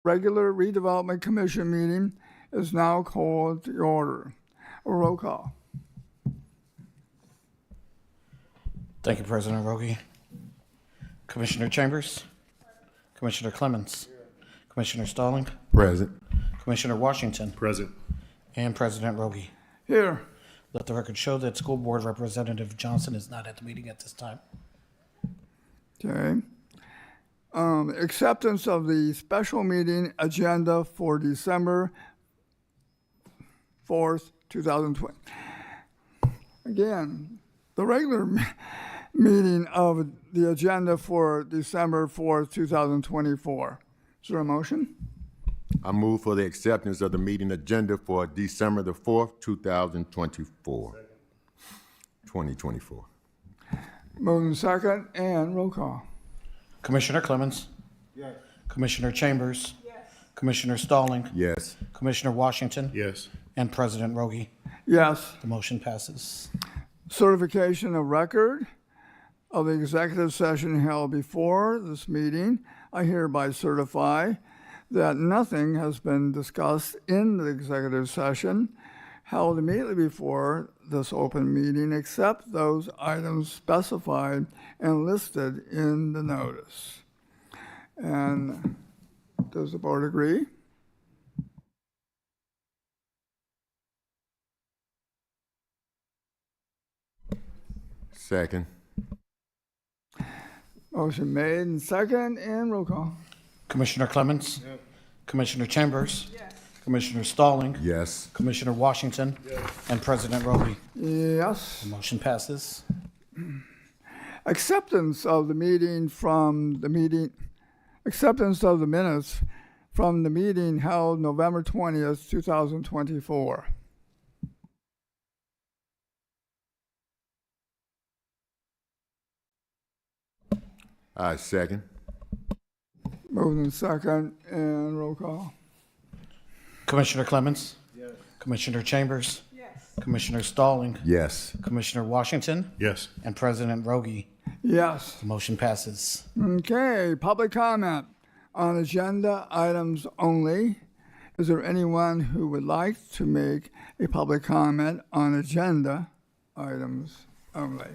Regular Redevelopment Commission meeting is now called to order. A roll call. Thank you, President Rogie. Commissioner Chambers? Commissioner Clemens? Commissioner Stalling? Present. Commissioner Washington? Present. And President Rogie. Here. Let the record show that School Board Representative Johnson is not at the meeting at this time. Okay. Acceptance of the special meeting agenda for December 4th, 2020. Again, the regular meeting of the agenda for December 4th, 2024. Is there a motion? I move for the acceptance of the meeting agenda for December the 4th, 2024. Moving second and roll call. Commissioner Clemens? Yes. Commissioner Chambers? Yes. Commissioner Stalling? Yes. Commissioner Washington? Yes. And President Rogie. Yes. The motion passes. Certification of record of the executive session held before this meeting. I hereby certify that nothing has been discussed in the executive session held immediately before this open meeting except those items specified and listed in the notice. And does the board agree? Second. Motion made and second and roll call. Commissioner Clemens? Yes. Commissioner Chambers? Yes. Commissioner Stalling? Yes. Commissioner Washington? Yes. And President Rogie. Yes. The motion passes. acceptance of the minutes from the meeting held November 20th, 2024. I second. Moved in second, and roll call. Commissioner Clemens? Yes. Commissioner Chambers? Yes. Commissioner Stalling? Yes. Commissioner Washington? Yes. And President Rogie? Yes. The motion passes. Okay, public comment on agenda items only. Is there anyone who would like to make a public comment on agenda items only?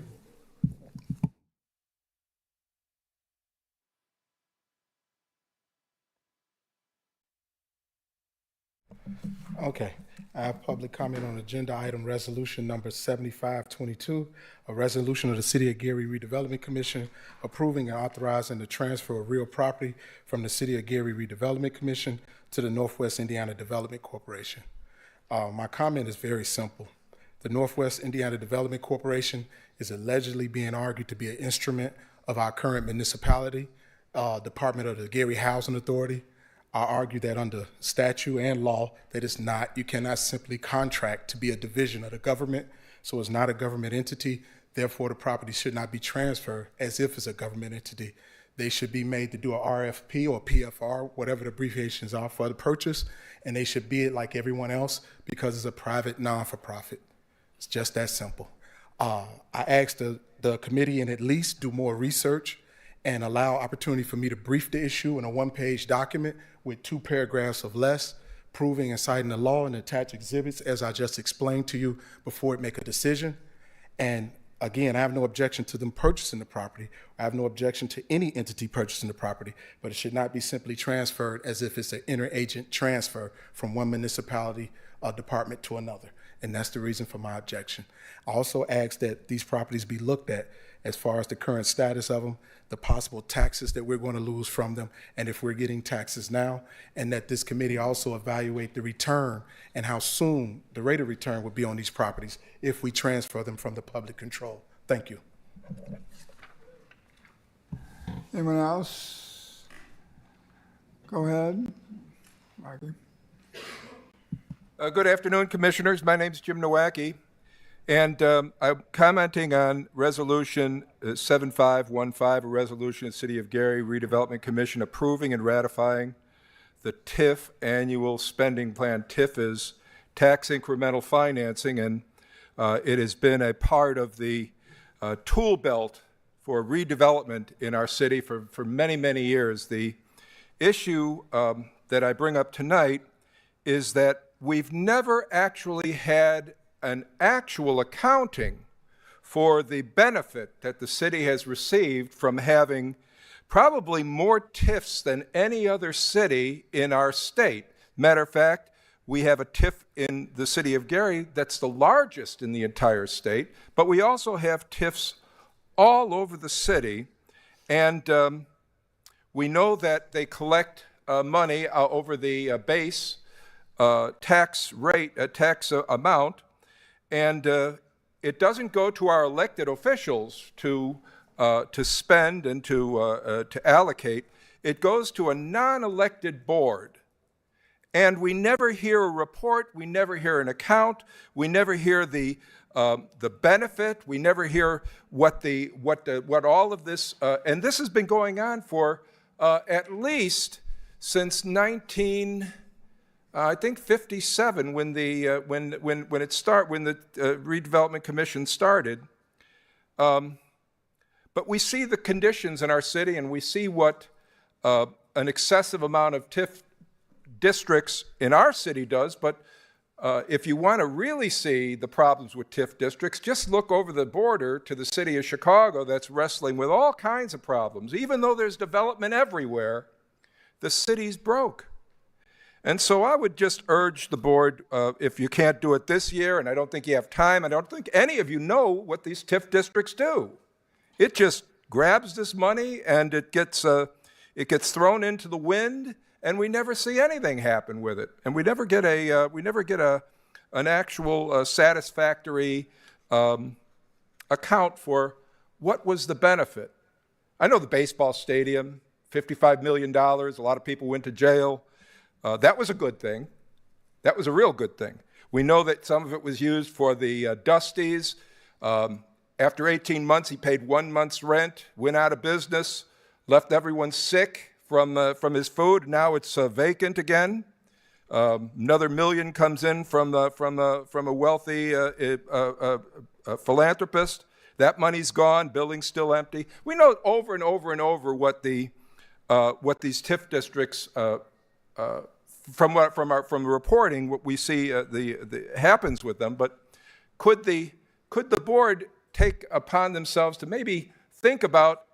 Okay. I have public comment on agenda item resolution number 7522, a resolution of the City of Gary Redevelopment Commission approving and authorizing the transfer of real property from the City of Gary Redevelopment Commission to the Northwest Indiana Development Corporation. My comment is very simple. The Northwest Indiana Development Corporation is allegedly being argued to be an instrument of our current municipality, Department of the Gary Housing Authority. I argue that under statute and law, that it's not, you cannot simply contract to be a division of the government, so it's not a government entity. Therefore, the property should not be transferred as if it's a government entity. They should be made to do a RFP or PFR, whatever the abbreviations are for the purchase, and they should be like everyone else because it's a private non-for-profit. It's just that simple. I asked the committee and at least do more research and allow opportunity for me to brief the issue in a one-page document with 2 paragraphs of less, proving and citing the law and attached exhibits as I just explained to you before it make a decision. And again, I have no objection to them purchasing the property. I have no objection to any entity purchasing the property, but it should not be simply transferred as if it's an interagent transfer from one municipality or department to another. And that's the reason for my objection. I also ask that these properties be looked at as far as the current status of them, the possible taxes that we're going to lose from them, and if we're getting taxes now, and that this committee also evaluate the return and how soon the rate of return would be on these properties if we transfer them from the public control. Thank you. Anyone else? Go ahead, Marky. Good afternoon, Commissioners. My name is Jim Nowacki, and I'm commenting on Resolution 7515, a resolution of the City of Gary Redevelopment Commission approving and ratifying the TIF annual spending plan. TIF is tax incremental financing, and it has been a part of the tool belt for redevelopment in our city for many, many years. The issue that I bring up tonight is that we've never actually had an actual accounting for the benefit that the city has received from having probably more TIFs than any other city in our state. Matter of fact, we have a TIF in the city of Gary that's the largest in the entire state, but we also have TIFs all over the city, and we know that they collect money over the base tax rate, tax amount, and it doesn't go to our elected officials to spend and to allocate. It goes to a non-elected board, and we never hear a report. We never hear an account. We never hear the benefit. We never hear what all of this. And this has been going on for at least since 1957, when the Redevelopment Commission started. But we see the conditions in our city, and we see what an excessive amount of TIF districts in our city does. But if you want to really see the problems with TIF districts, just look over the border to the city of Chicago that's wrestling with all kinds of problems. Even though there's development everywhere, the city's broke. And so I would just urge the board, if you can't do it this year, and I don't think you have time, I don't think any of you know what these TIF districts do. It just grabs this money and it gets thrown into the wind, and we never see anything happen with it. And we never get an actual satisfactory account for what was the benefit? I know the baseball stadium, $55 million, a lot of people went to jail. That was a good thing. That was a real good thing. We know that some of it was used for the Dusties. After 18 months, he paid 1 month's rent, went out of business, left everyone sick from his food. Now it's vacant again. Another $1 million comes in from a wealthy philanthropist. That money's gone. Building's still empty. We know over and over and over what these TIF districts, from the reporting, what we see happens with them. But could the board take upon themselves to maybe think about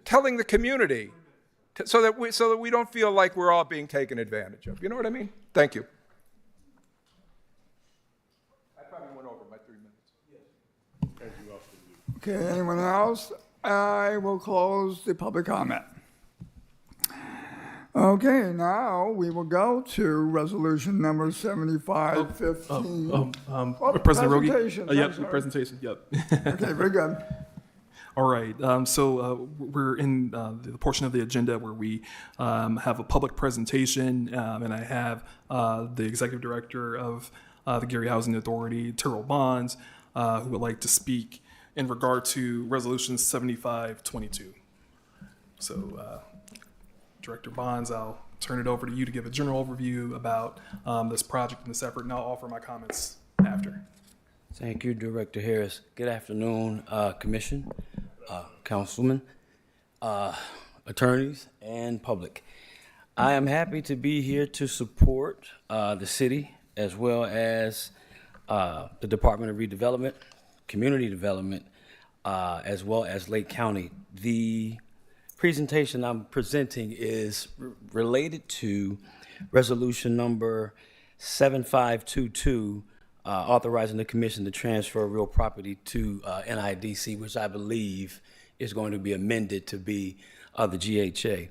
telling the community, so that we don't feel like we're all being taken advantage of? You know what I mean? Thank you. I probably went over my 3 minutes. Okay, anyone else? I will close the public comment. Okay, now we will go to resolution number 7515. President Rogi? Presentation, I'm Yep, sorry. presentation, yep. Okay, very good. All right, so we're in the portion of the agenda where we have a public presentation, and I have the Executive Director of the Gary Housing Authority, Terrell Bonds, who would like to speak in regard to Resolution 7522. So, Director Bonds, I'll turn it over to you to give a general overview about this project and this effort, and I'll offer my comments after. Thank you, Director Harris. Good afternoon, Commission, Councilmen, attorneys, and public. I am happy to be here to support the city as well as the Department of Redevelopment, Community Development, as well as Lake County. The presentation I'm presenting is related to resolution number 7522, authorizing the commission to transfer real property to NIDC, which I believe is going to be amended to be the GHA.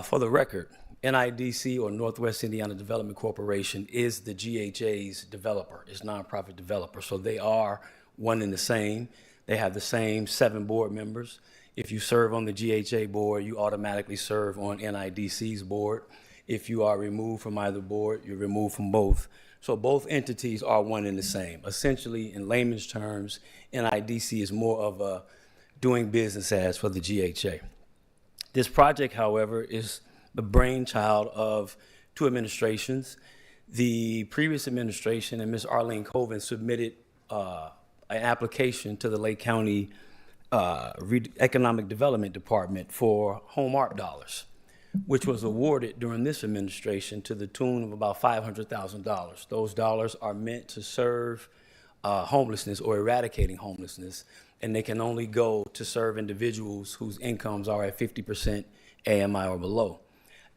For the record, NIDC, or Northwest Indiana Development Corporation, is the GHA's developer, is nonprofit developer. So they are one and the same. They have the same 7 board members. If you serve on the GHA board, you automatically serve on NIDC's board. If you are removed from either board, you're removed from both. So both entities are one and the same. Essentially, in layman's terms, NIDC is more of a doing business as for the GHA. This project, however, is the brainchild of 2 administrations. The previous administration and Ms. Arlene Colvin submitted an application to the Lake County Economic Development Department for home art dollars, which was awarded during this administration to the tune of about $500,000. Those dollars are meant to serve homelessness or eradicating homelessness, and they can only go to serve individuals whose incomes are at 50% AMI or below.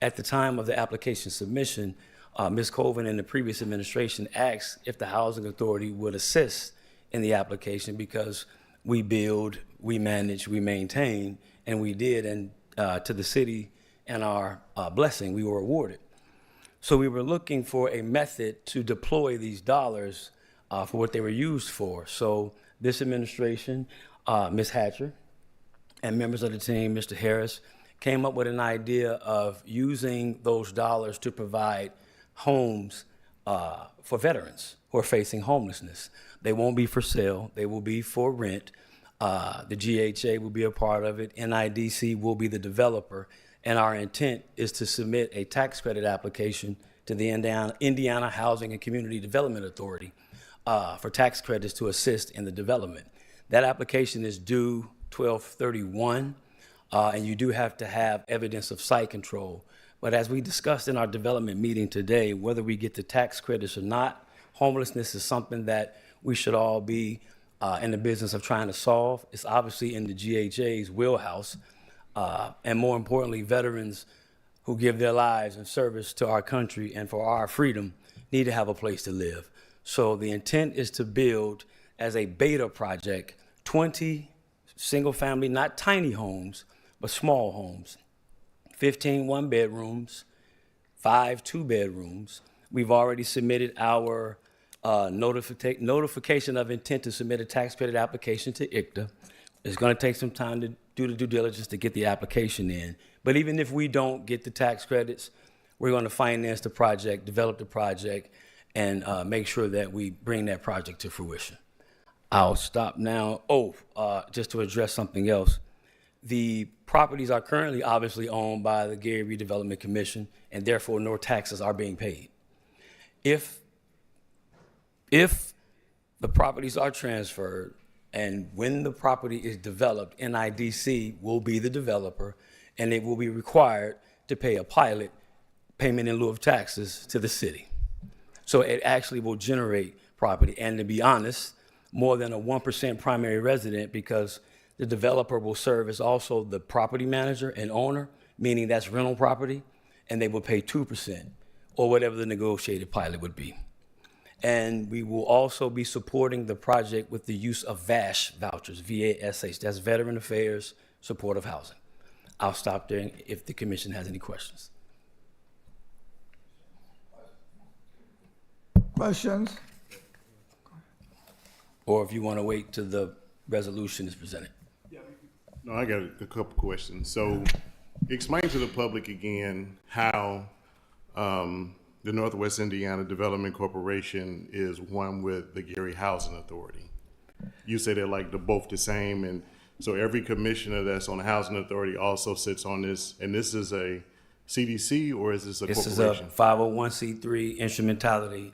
At the time of the application submission, Ms. Colvin and the previous administration asked if the Housing Authority would assist in the application because we build, we manage, we maintain, and we did, and to the city and our blessing, we were awarded. So we were looking for a method to deploy these dollars for what they were used for. So this administration, Ms. Hatcher, and members of the team, Mr. Harris, came up with an idea of using those dollars to provide homes for veterans who are facing homelessness. They won't be for sale, they will be for rent. The GHA will be a part of it, NIDC will be the developer, and our intent is to submit a tax credit application to the Indiana Housing and Community Development Authority for tax credits to assist in the development. That application is due 12/31, and you do have to have evidence of site control. But as we discussed in our development meeting today, whether we get the tax credits or not, homelessness is something that we should all be in the business of trying to solve. It's obviously in the GHA's wheelhouse, and more importantly, veterans who give their lives in service to our country and for our freedom need to have a place to live. So the intent is to build, as a beta project, 20 single-family, not tiny homes, but small homes, 15 one-bedrooms, 5 two-bedrooms. We've already submitted our notification of intent to submit a tax credit application to ICTA. It's going to take some time to do the due diligence to get the application in. But even if we don't get the tax credits, we're going to finance the project, develop the project, and make sure that we bring that project to fruition. I'll stop now. Just to address something else. The properties are currently obviously owned by the Gary Redevelopment Commission, and therefore no taxes are being paid. If the properties are transferred, and when the property is developed, NIDC will be the developer, and it will be required to pay a pilot payment in lieu of taxes to the city. So it actually will generate property. And to be honest, more than a 1% primary resident, because the developer will serve as also the property manager and owner, meaning that's rental property, and they will pay 2% or whatever the negotiated pilot would be. And we will also be supporting the project with the use of VASH vouchers, VASH, that's Veteran Affairs Supportive Housing. I'll stop there if the commission has any questions. Questions? Or if you want to wait till the resolution is presented. No, I got a couple questions. So explain to the public again how the Northwest Indiana Development Corporation is one with the Gary Housing Authority. You say they're like both the same, and so every commissioner that's on the Housing Authority also sits on this, and this is a CDC or is this a This is corporation? a 501c3 instrumentality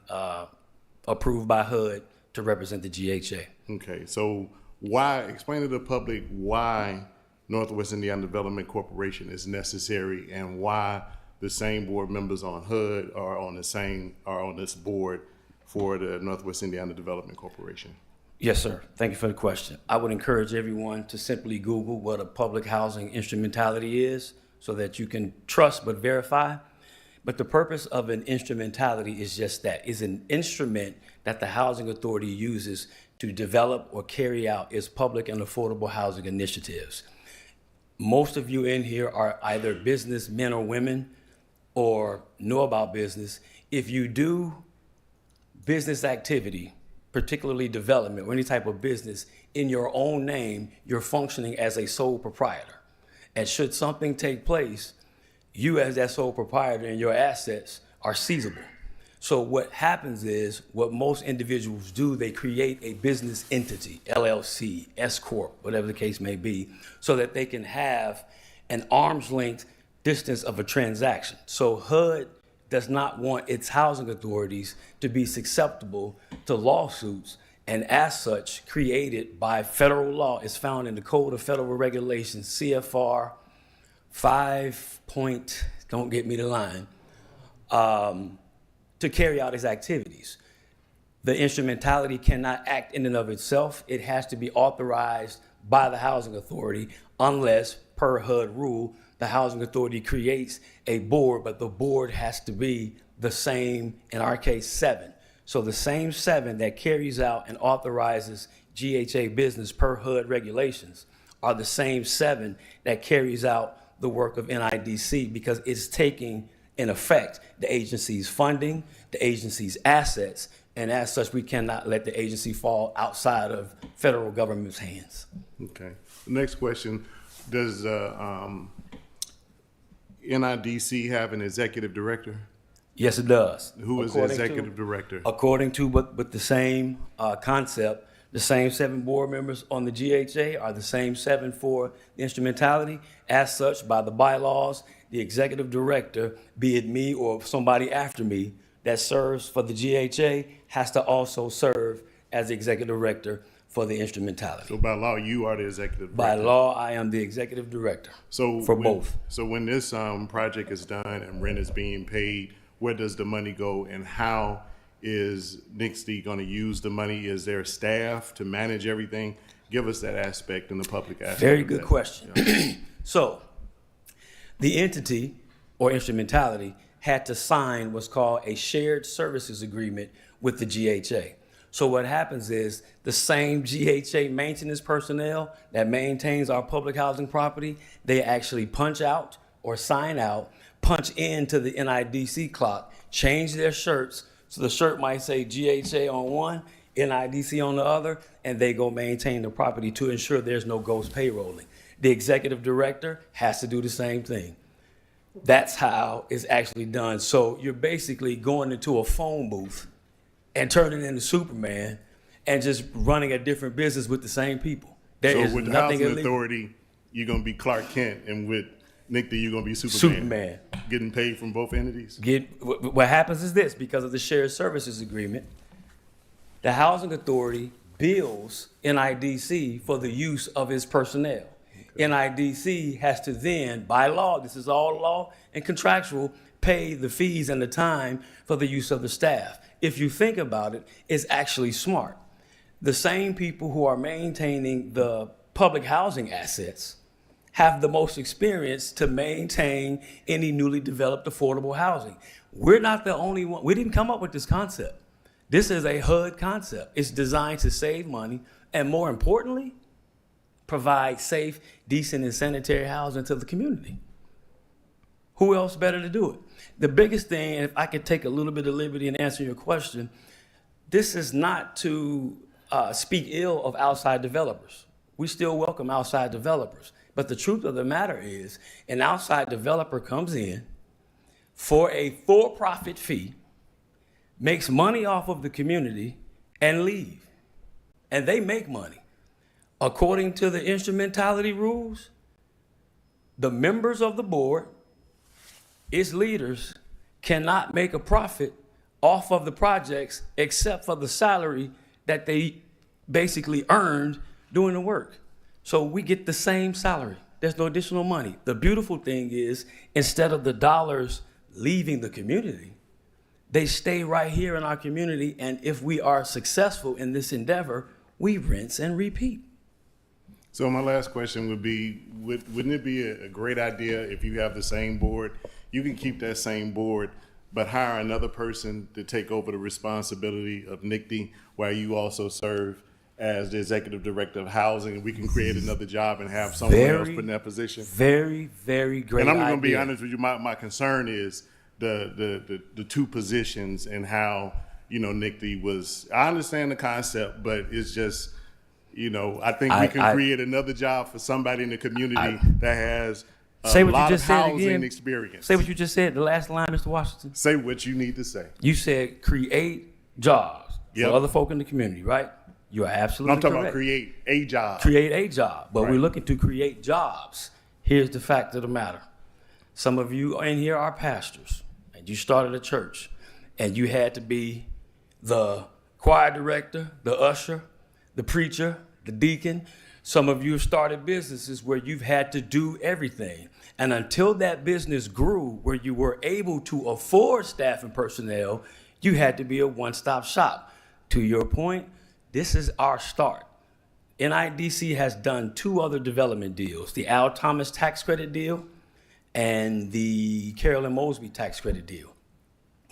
approved by HUD to represent the GHA. Okay, so why, explain to the public why Northwest Indiana Development Corporation is necessary and why the same board members on HUD are on this board for the Northwest Indiana Development Corporation. Yes, sir. Thank you for the question. I would encourage everyone to simply Google what a public housing instrumentality is so that you can trust but verify. But the purpose of an instrumentality is just that. It's an instrument that the Housing Authority uses to develop or carry out its public and affordable housing initiatives. Most of you in here are either business men or women or know about business. If you do business activity, particularly development or any type of business in your own name, you're functioning as a sole proprietor. And should something take place, you as that sole proprietor and your assets are seizable. So what happens is, what most individuals do, they create a business entity, LLC, S Corp, whatever the case may be, so that they can have an arm's length distance of a transaction. So HUD does not want its housing authorities to be susceptible to lawsuits, and as such, created by federal law. It's found in the Code of Federal Regulations, CFR 5. Don't get me the line, to carry out its activities. The instrumentality cannot act in and of itself. It has to be authorized by the housing authority unless, per HUD rule, the housing authority creates a board, but the board has to be the same, in our case, 7. So the same 7 that carries out and authorizes GHA business per HUD regulations are the same 7 that carries out the work of NIDC, because it's taking, in effect, the agency's funding, the agency's assets, and as such, we cannot let the agency fall outside of federal government's hands. Okay. The next question, does NIDC have an executive director? Yes, it does. Who is the executive director? According to, but the same concept, the same 7 board members on the GHA are the same 7 for the instrumentality. As such, by the bylaws, the executive director, be it me or somebody after me that serves for the GHA, has to also serve as the executive director for the instrumentality. So by law, you are the executive By director? law, I am the executive director for both. So when this project is done and rent is being paid, where does the money go, and how is NICSD going to use the money? Is there staff to manage everything? Give us that aspect and the public aspect. Very good question. Yeah. So the entity or instrumentality had to sign what's called a shared services agreement with the GHA. So what happens is, the same GHA maintenance personnel that maintains our public housing property, they actually punch out or sign out, punch into the NIDC clock, change their shirts So the shirt might say GHA on one, NIDC on the other, and they go maintain the property to ensure there's no ghost payrolling. The executive director has to do the same thing. That's how it's actually done. So you're basically going into a phone booth and turning into Superman and just running a different business with the same people. There is So with the nothing housing illegal. authority, you're gonna be Clark Kent, and with Nick, you're gonna be Superman. Superman. Getting paid from both entities? What happens is this, because of the shared services agreement, the housing authority bills NIDC for the use of its personnel. NIDC has to then, by law, this is all law and contractual, pay the fees and the time for the use of the staff. If you think about it, it's actually smart. The same people who are maintaining the public housing assets have the most experience to maintain any newly developed affordable housing. We're not the only one. We didn't come up with this concept. This is a HUD concept. It's designed to save money and, more importantly, provide safe, decent, and sanitary housing to the community. Who else better to do it? The biggest thing, and if I could take a little bit of liberty in answering your question, this is not to speak ill of outside developers. We still welcome outside developers. But the truth of the matter is, an outside developer comes in for a for-profit fee, makes money off of the community, and leave. And they make money. According to the instrumentality rules, the members of the board, its leaders, cannot make a profit off of the projects except for the salary that they basically earned doing the work. So we get the same salary. There's no additional money. The beautiful thing is, instead of the dollars leaving the community, they stay right here in our community, and if we are successful in this endeavor, we rinse and repeat. So my last question would be, wouldn't it be a great idea if you have the same board, you can keep that same board, but hire another person to take over the responsibility of NICD while you also serve as the executive director of housing, and we can create another job and have someone else put in that position? Very, very great And I'm going to be idea. honest with you, my concern is the two positions and how, NICD was, I understand the concept, but it's just, I think we can create another job for somebody in the community that has Say a what you lot just of said housing again. experience. Say what you just said, the last line, Mr. Washington. Say what you need to say. You said create jobs Yep. for other folk in the community, right? You are absolutely I'm talking correct. about create a job. Create a job, but Right. we're looking to create jobs. Here's the fact of the matter. Some of you in here are pastors, and you started a church, and you had to be the choir director, the usher, the preacher, the deacon. Some of you have started businesses where you've had to do everything. And until that business grew where you were able to afford staff and personnel, you had to be a one-stop shop. To your point, this is our start. NIDC has done two other development deals, the Al Thomas tax credit deal and the Carolyn Mosby tax credit deal.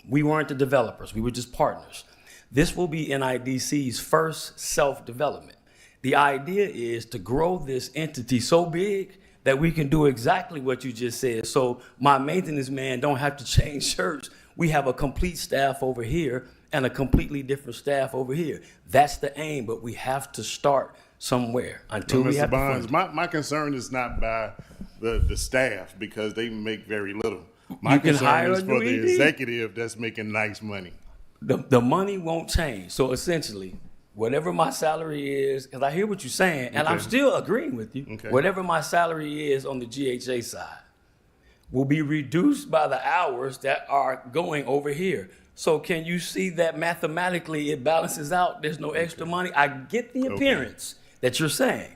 We weren't the developers, we were just partners. This will be NIDC's first self-development. The idea is to grow this entity so big that we can do exactly what you just said. So my maintenance man don't have to change shirts. We have a complete staff over here and a completely different staff over here. That's the aim, but we have to start somewhere until we Mr. have Bonds, the funding. my concern is not by the staff because they make very little. My You can hire concern a is for new the ED. executive that's making nice money. The money won't change. So essentially, whatever my salary is, because I hear what you're saying, and I'm Okay. still agreeing with you, Okay. whatever my salary is on the GHA side will be reduced by the hours that are going over here. So can you see that mathematically it balances out? There's no extra money. I get the appearance that you're saying.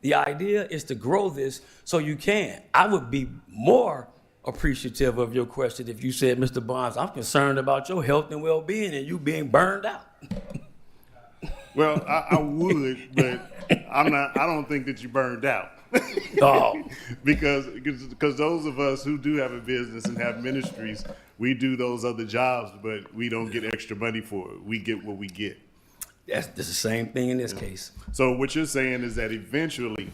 The idea is to grow this so you can. I would be more appreciative of your question if you said, Mr. Bonds, I'm concerned about your health and well-being and you being burned out. Well, I would, but I'm not. I don't think that you burned out. Oh, because those of us who do have a business and have ministries, we do those other jobs, but we don't get extra money for it. We get what we get. that's the same thing in this case. So what you're saying is that eventually,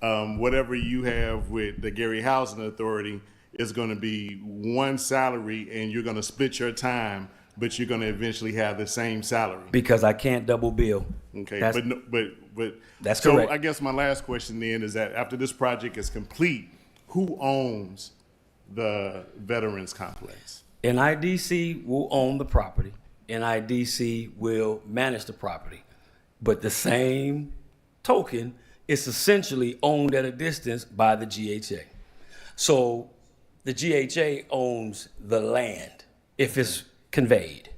whatever you have with the Gary Housing Authority is going to be one salary, and you're going to split your time but you're going to eventually have the same salary. Because I can't double bill. Okay, That's- but no, but That's so correct. I guess my last question then is that after this project is complete, who owns the Veterans Complex? NIDC will own the property. NIDC will manage the property. But the same token, it's essentially owned at a distance by the GHA. So the GHA owns the land if it's conveyed.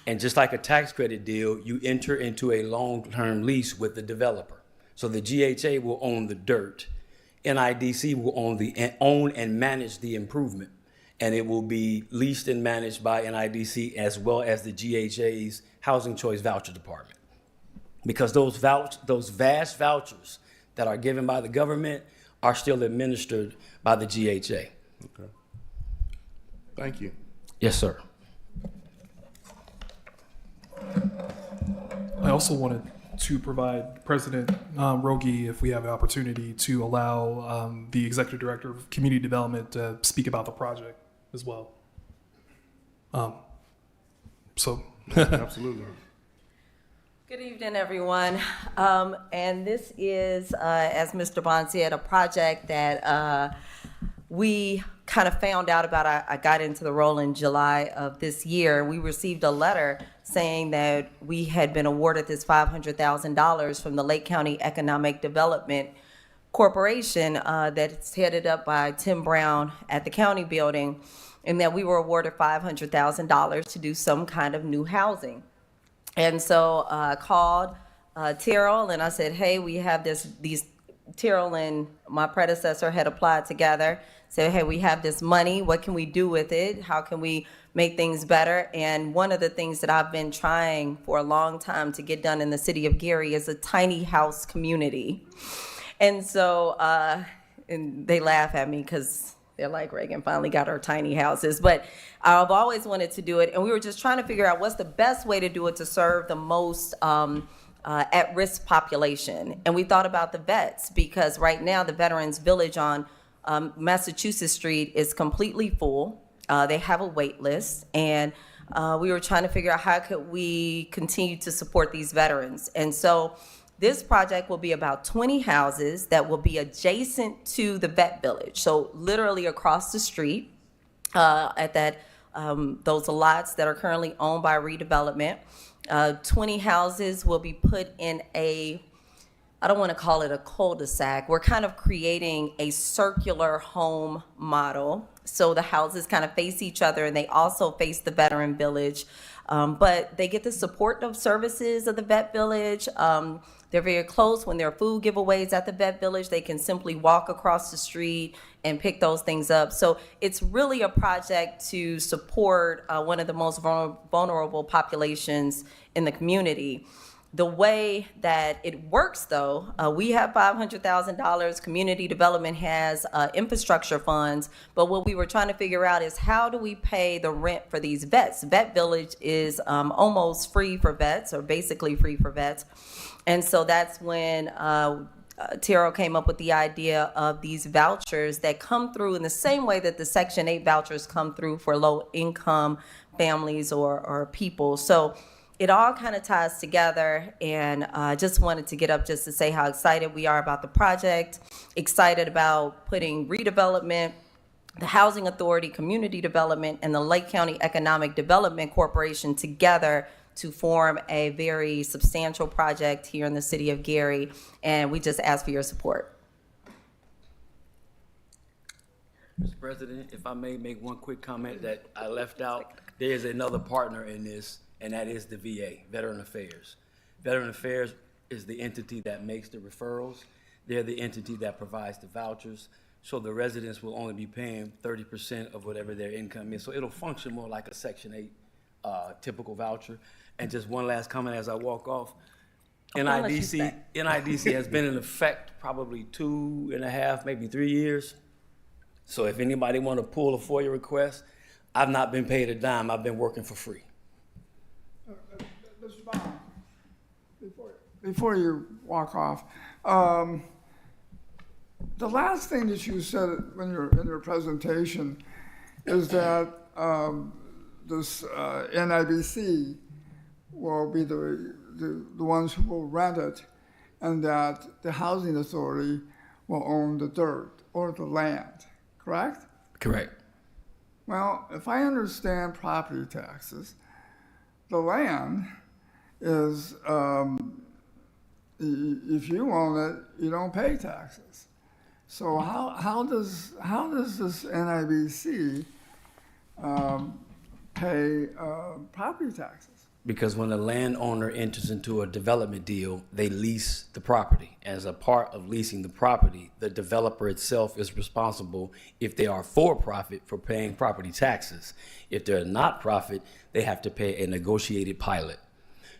And just like a tax credit deal, you enter into a long-term lease with the developer. So the GHA will own the dirt. NIDC will own and manage the improvement. And it will be leased and managed by NIDC as well as the GHA's Housing Choice Voucher Department. Because those vast vouchers that are given by the government are still administered by the GHA. Okay. Thank you. Yes, sir. I also wanted to provide President Rogi, if we have an opportunity, to allow the Executive Director of Community Development to speak about the project as well. Absolutely. Good evening, everyone. And this is, as Mr. Bond said, a project that we kind of found out about. I got into the role in July of this year. We received a letter saying that we had been awarded this $500,000 from the Lake County Economic Development Corporation that's headed up by Tim Brown at the county building, and that we were awarded $500,000 to do some kind of new housing. And so I called Terrell and I said, hey, we have these, Terrell and my predecessor had applied together, said, hey, we have this money, what can we do with it? How can we make things better? And one of the things that I've been trying for a long time to get done in the city of Gary is a tiny house community. And so, and they laugh at me because they're like, Reagan finally got our tiny houses. But I've always wanted to do it. And we were just trying to figure out what's the best way to do it to serve the most at-risk population. And we thought about the vets, because right now the Veterans Village on Massachusetts Street is completely full. They have a wait list. And we were trying to figure out how could we continue to support these veterans. And so this project will be about 20 houses that will be adjacent to the vet village. So literally across the street at that those lots that are currently owned by Redevelopment. 20 houses will be put in a, I don't want to call it a cul-de-sac. We're kind of creating a circular home model. So the houses kind of face each other and they also face the veteran village. But they get the support of services of the vet village. They're very close. When there are food giveaways at the vet village, they can simply walk across the street and pick those things up. So it's really a project to support one of the most vulnerable populations in the community. The way that it works, though, we have $500,000. Community development has infrastructure funds. But what we were trying to figure out is how do we pay the rent for these vets? Vet Village is almost free for vets, or basically free for vets. And so that's when Terrell came up with the idea of these vouchers that come through in the same way that the Section 8 vouchers come through for low-income families or people. So it all kind of ties together, and I just wanted to get up just to say how excited we are about the project, excited about putting redevelopment, the Housing Authority, Community Development, and the Lake County Economic Development Corporation together to form a very substantial project here in the city of Gary, and we just ask for your support. Mr. President, if I may make one quick comment that I left out, there is another partner in this, and that is the VA, Veteran Affairs. Veteran Affairs is the entity that makes the referrals. They're the entity that provides the vouchers. So the residents will only be paying 30% of whatever their income is. So it'll function more like a Section 8 typical voucher. And just one last comment as I walk off. NIDC has been in effect probably 2.5, maybe 3 years. So if anybody want to pull a FOIA request, I've not been paid a dime. I've been working for free. Mr. Bond, before you walk off, the last thing that you said in your presentation is that this NIBC will be the ones who will rent it, and that the housing authority will own the dirt or the land, correct? Correct. Well, if I understand property taxes, the land is, if you own it, you don't pay taxes. So how does this NIBC pay property taxes? Because when the landowner enters into a development deal, they lease the property. As a part of leasing the property, the developer itself is responsible, if they are for profit, for paying property taxes. If they're not profit, they have to pay a negotiated pilot.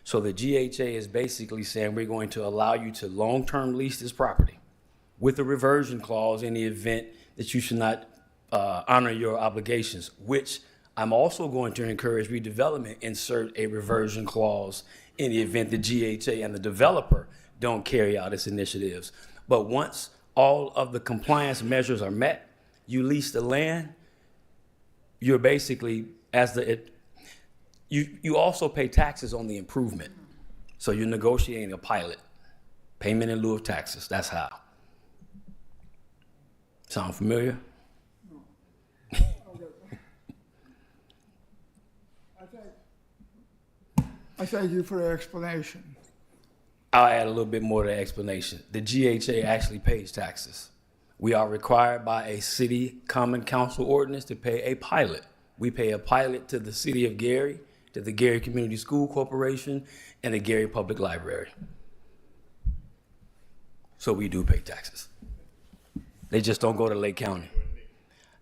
So the GHA is basically saying, we're going to allow you to long-term lease this property with a reversion clause in the event that you should not honor your obligations, which I'm also going to encourage redevelopment, insert a reversion clause in the event the GHA and the developer don't carry out its initiatives. But once all of the compliance measures are met, you lease the land, you're basically, you also pay taxes on the improvement. So you're negotiating a pilot, payment in lieu of taxes, that's how. Sound familiar? I thank you for the explanation. I'll add a little bit more to the explanation. The GHA actually pays taxes. We are required by a city common council ordinance to pay a pilot. We pay a pilot to the city of Gary, to the Gary Community School Corporation, and the Gary Public Library. So we do pay taxes. They just don't go to Lake County.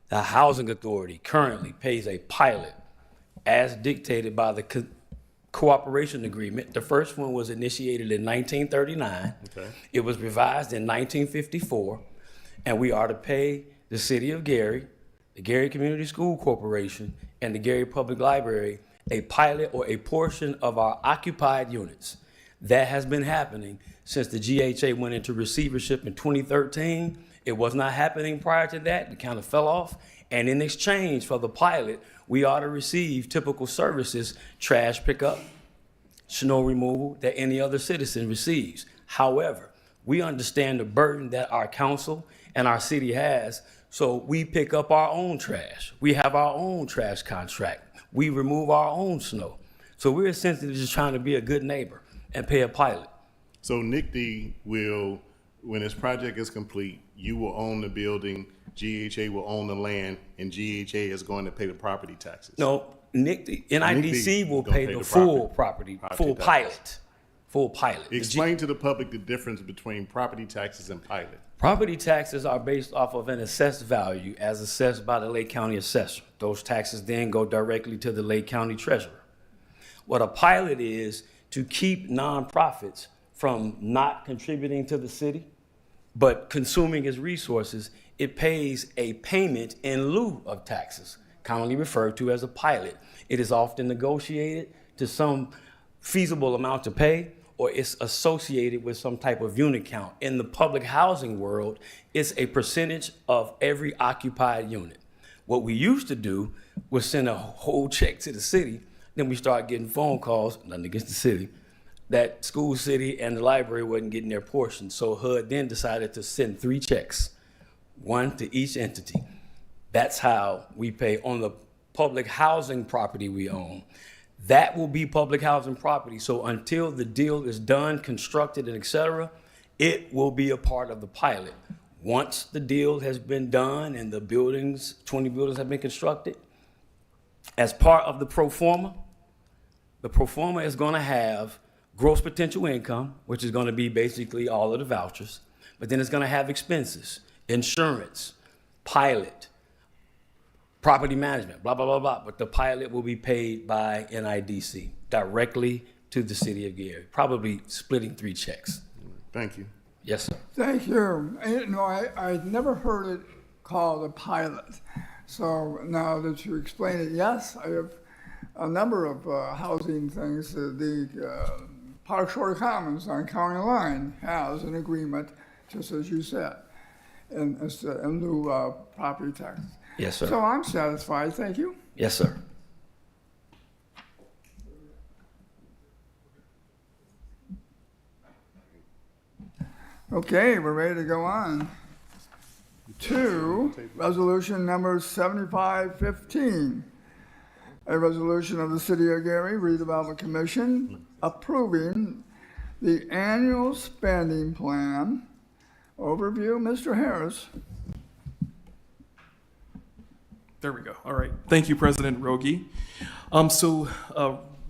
The Housing Authority currently pays a pilot as dictated by the cooperation agreement. The first one was initiated in 1939. Okay. It was revised in 1954, and we are to pay the city of Gary, the Gary Community School Corporation, and the Gary Public Library a pilot or a portion of our occupied units. That has been happening since the GHA went into receivership in 2013. It was not happening prior to that. It kind of fell off. And in exchange for the pilot, we ought to receive typical services, trash pickup, snow removal, that any other citizen receives. However, we understand the burden that our council and our city has, so we pick up our own trash. We have our own trash contract. We remove our own snow. So we're essentially just trying to be a good neighbor and pay a pilot. So NICD will, when this project is complete, you will own the building, GHA will own the land, and GHA is going to pay the property taxes. No, NIDC will gonna pay pay the the full property full taxes. pilot. Full pilot. Explain to the public the difference between property taxes and pilot. Property taxes are based off of an assessed value as assessed by the Lake County assessor. Those taxes then go directly to the Lake County treasurer. What a pilot is to keep nonprofits from not contributing to the city, but consuming its resources, it pays a payment in lieu of taxes, commonly referred to as a pilot. It is often negotiated to some feasible amount to pay, or it's associated with some type of unit count. In the public housing world, it's a percentage of every occupied unit. What we used to do was send a whole check to the city, then we started getting phone calls, nothing against the city, that school, city, and the library wasn't getting their portion. So HUD then decided to send 3 checks, one to each entity. That's how we pay on the public housing property we own. That will be public housing property. So until the deal is done, constructed, and et cetera, it will be a part of the pilot. Once the deal has been done and the buildings, 20 buildings have been constructed, as part of the pro forma is going to have gross potential income, which is going to be basically all of the vouchers, but then it's going to have expenses, insurance, pilot, property management, blah, blah, blah, blah. But the pilot will be paid by NIDC directly to the city of Gary, probably splitting 3 checks. Thank you. Yes, sir. Thank you. I'd never heard it called a pilot. So now that you explain it, yes, I have a number of housing things. The Park Shore Commons on County Line has an agreement, just as you said, in lieu of property taxes. Yes, sir. So I'm satisfied. Thank you. Yes, sir. Okay, we're ready to go on to resolution number 7515. A resolution of the City of Gary Redevelopment Commission approving the annual spending plan. Overview, Mr. Harris. There we go. All right. Thank you, President Rogi.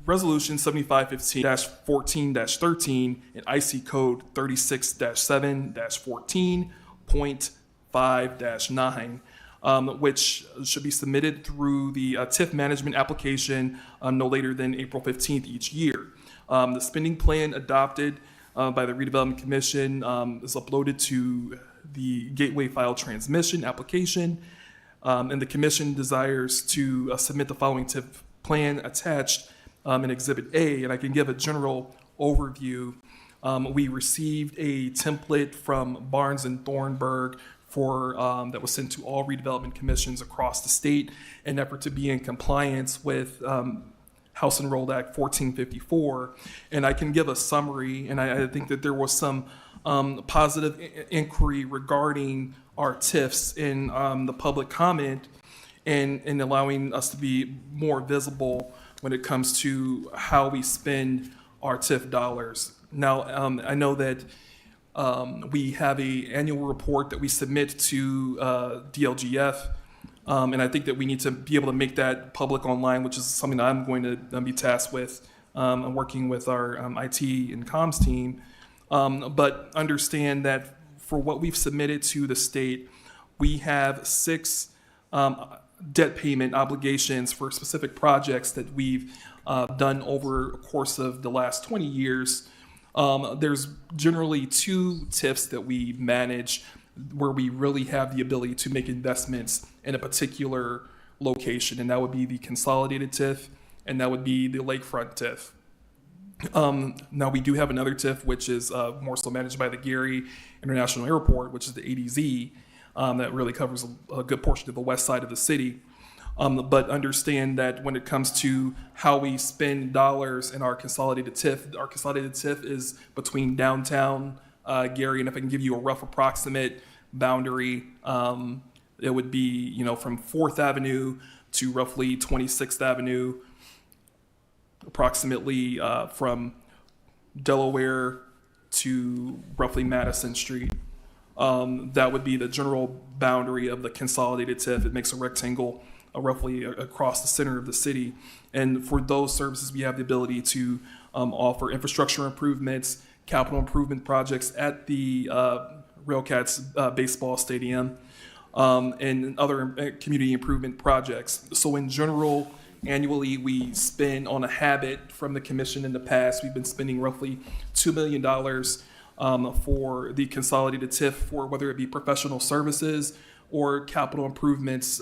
Resolution 7515-14-13 and IC code 36-7-14.5-9, which should be submitted through the TIF management application no later than April 15th each year. The spending plan adopted by the Redevelopment Commission is uploaded to the Gateway File Transmission application, and the Commission desires to submit the following TIF plan attached in Exhibit A, and I can give a general overview. We received a template from Barnes and Thornburg that was sent to all redevelopment commissions across the state in an effort to be in compliance with House Enrolled Act 1454. And I can give a summary, and I think that there was some positive inquiry regarding our TIFs in the public comment and allowing us to be more visible when it comes to how we spend our TIF dollars. Now, I know that we have an annual report that we submit to DLGF, and I think that we need to be able to make that public online, which is something that I'm going to be tasked with. I'm working with our IT and comms team, but understand that for what we've submitted to the state, we have 6 debt payment obligations for specific projects that we've done over a course of the last 20 years. There's generally 2 TIFs that we manage where we really have the ability to make investments in a particular location, and that would be the consolidated TIF, and that would be the lakefront TIF. Now we do have another TIF, which is more so managed by the Gary International Airport, which is the ADZ, that really covers a good portion of the west side of the city. But understand that when it comes to how we spend dollars in our consolidated TIF is between downtown Gary, and if I can give you a rough approximate boundary, it would be from 4th Avenue to roughly 26th Avenue, approximately from Delaware to roughly Madison Street. That would be the general boundary of the consolidated TIF. It makes a rectangle roughly across the center of the city. And for those services, we have the ability to offer infrastructure improvements, capital improvement projects at the Railcats baseball stadium, and other community improvement projects. So in general, annually, we spend on a habit from the commission in the past. We've been spending roughly $2 million for the consolidated TIF, for whether it be professional services or capital improvements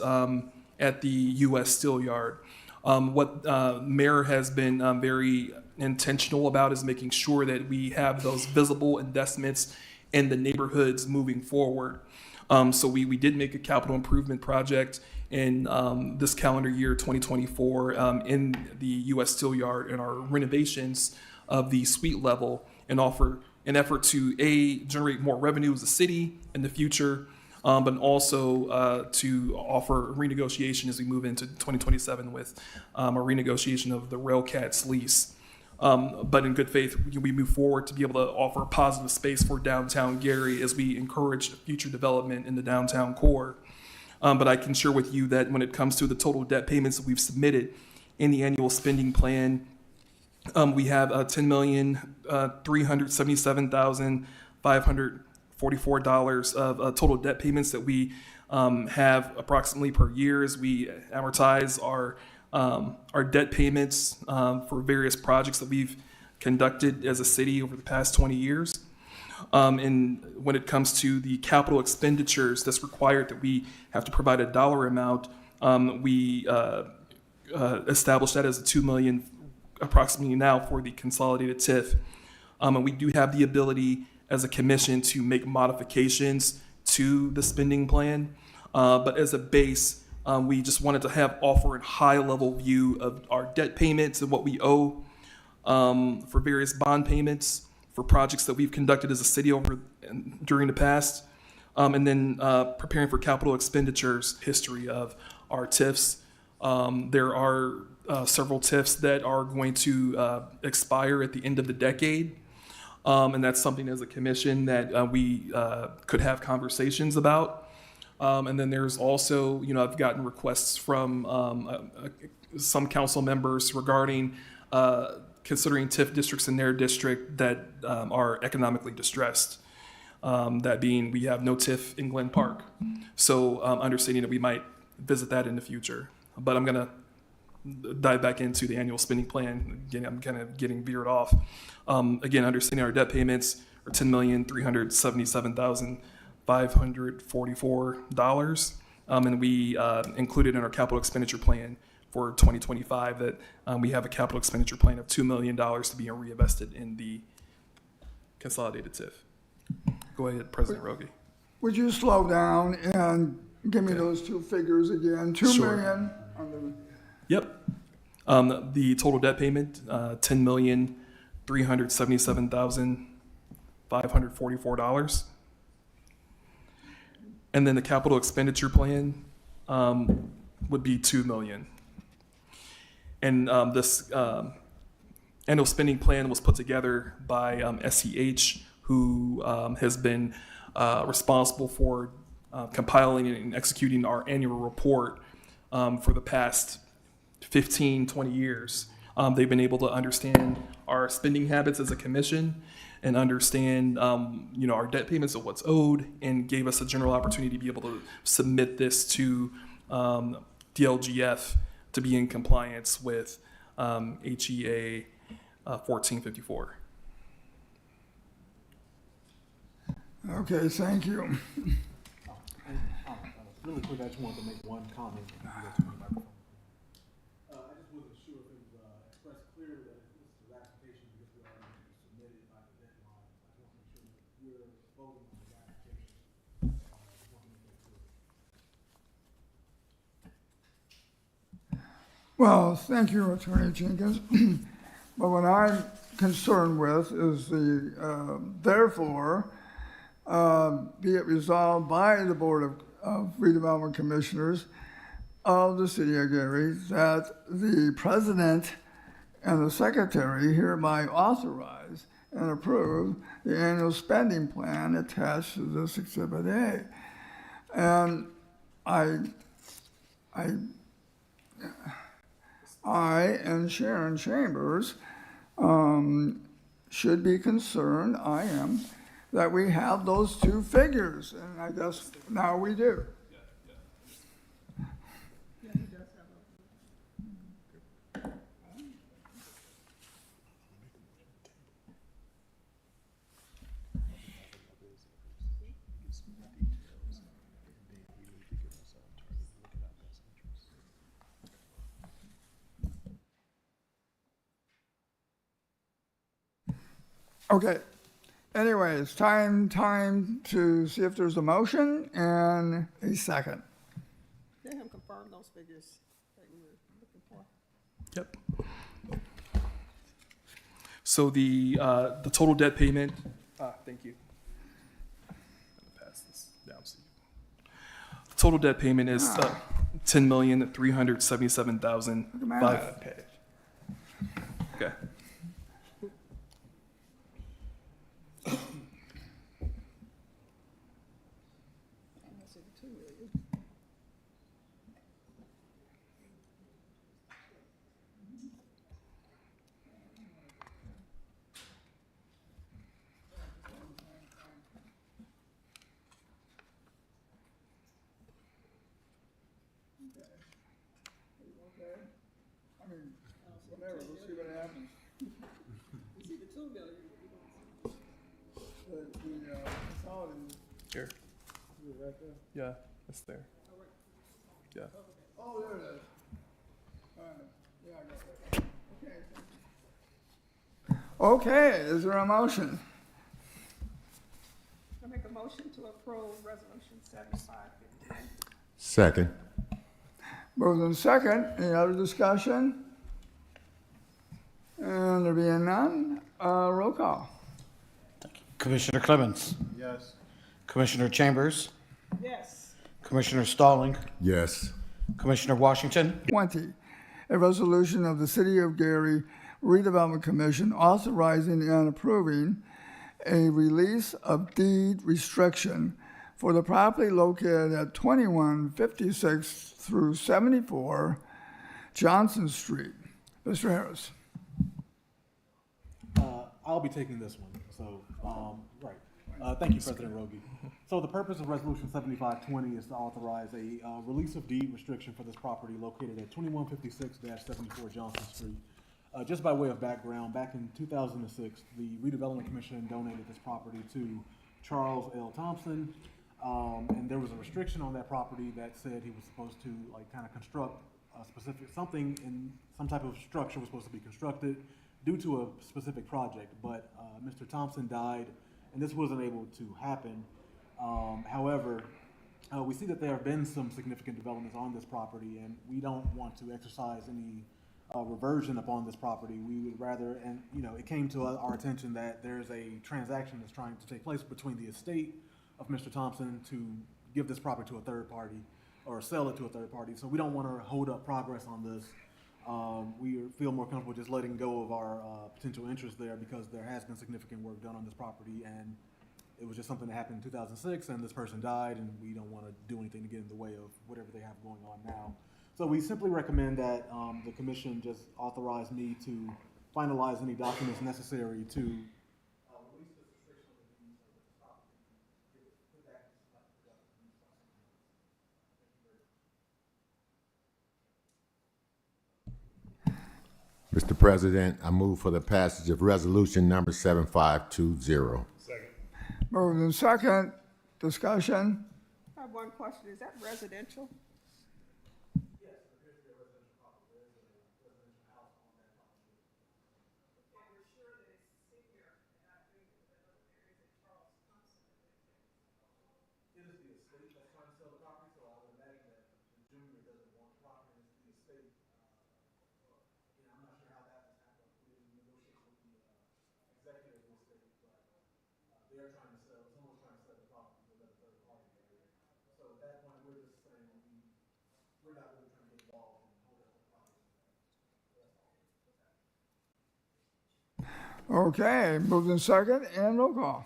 at the U.S. Steel Yard. What Mayor has been very intentional about is making sure that we have those visible investments in the neighborhoods moving forward. So we did make a capital improvement project in this calendar year, 2024, in the U.S. Steel Yard, and our renovations of the suite level, and offer an effort to generate more revenue as a city in the future, but also to offer renegotiation as we move into 2027 with a renegotiation of the Railcats lease. But in good faith, we move forward to be able to offer a positive space for downtown Gary as we encourage future development in the downtown core. But I can share with you that when it comes to the total debt payments that we've submitted in the annual spending plan, we have $10,377,544 of total debt payments that we have approximately per year as we amortize our debt payments for various projects that we've conducted as a city over the past 20 years. And when it comes to the capital expenditures that's required that we have to provide a dollar amount, we established that as a $2 million approximately now for the consolidated TIF. And we do have the ability as a commission to make modifications to the spending plan. But as a base, we just wanted to offer a high level view of our debt payments and what we owe for various bond payments, for projects that we've conducted as a city during the past, and then preparing for capital expenditures history of our TIFs. There are several TIFs that are going to expire at the end of the decade. And that's something as a commission that we could have conversations about. And then there's also, I've gotten requests from some council members regarding considering TIF districts in their district that are economically distressed. That being, we have no TIF in Glen Park. So understanding that we might visit that in the future. But I'm going to dive back into the annual spending plan. Again, I'm kind of getting veered off. Again, understanding our debt payments are $10,377,544. And we included in our capital expenditure plan for 2025 that we have a capital expenditure plan of $2 million to be reinvested in the consolidated TIF. Go ahead, President Rogie. Would you slow down and give me those two figures again? $2 Sure. million. Yep. The total debt payment, $10,377,544. And then the capital expenditure plan would be $2 million. And this annual spending plan was put together by SEH, who has been responsible for compiling and executing our annual report for the past 15, 20 years. They've been able to understand our spending habits as a commission and understand, our debt payments of what's owed, and gave us a general opportunity to be able to submit this to DLGF to be in compliance with HEA 1454. Okay, thank you. Really quick, I just wanted to make one comment. I just wasn't sure if it was expressed clearly that this is an application because we already submitted by the deadline. I just want to make sure that we're voting on the application. I just want to make that clear. Well, thank you, Attorney Jenkins. But what I'm concerned with is therefore, be it resolved by the Board of Redevelopment Commissioners of the City of Gary that the President and the Secretary hereby authorize and approve the annual spending plan attached to this Exhibit A. And I and Sharon Chambers should be concerned, I am, that we have those two figures, and I guess now we do. Okay. Anyways, time to see if there's a motion and a second. Let him confirm those figures that we were looking for. Yep. So the total debt payment, thank you. I'm gonna pass this down to you. The total debt payment is $10,377,500. Okay. Whatever, we'll see what happens. The consolidated. Here. Yeah, it's there. Yeah. Oh, there it is. All right. Yeah, I got that. Okay, is there a motion? I make a motion to approve resolution 7515. Second. Moved in second. Any other discussion? And there being none, roll call. Commissioner Clemens, Yes. Commissioner Chambers, Yes. Commissioner Stalling, Yes. Commissioner Washington, 20, a resolution of the City of Gary Redevelopment Commission authorizing and approving a release of deed restriction for the property located at 2156 through 74 Johnson Street. Mr. Harris. I'll be taking this one. So, right. Thank you, President Rogie. So the purpose of Resolution 7520 is to authorize a release of deed restriction for this property located at 2156-74 Johnson Street. Just by way of background, back in 2006, the Redevelopment Commission donated this property to Charles L. Thompson, and there was a restriction on that property that said he was supposed to kind of construct a specific something in some type of structure was supposed to be constructed due to a specific project. But Mr. Thompson died, and this wasn't able to happen. However, we see that there have been some significant developments on this property, and we don't want to exercise any reversion upon this property. We would rather, and it came to our attention that there's a transaction that's trying to take place between the estate of Mr. Thompson to give this property to a third party or sell it to a third party. So we don't want to hold up progress on this. We feel more comfortable just letting go of our potential interest there because there has been significant work done on this property, and it was just something that happened in 2006, and this person died, and we don't want to do anything to get in the way of whatever they have going on now. So we simply recommend that the commission just authorize me to finalize any documents necessary to release this restriction of the deeds of this property and put that into production use by someone else. Thank you very much. Mr. President, I move for the passage of resolution number 7520. Moved in second. Discussion. I have one question. Is that residential? Okay, moved in second and roll call.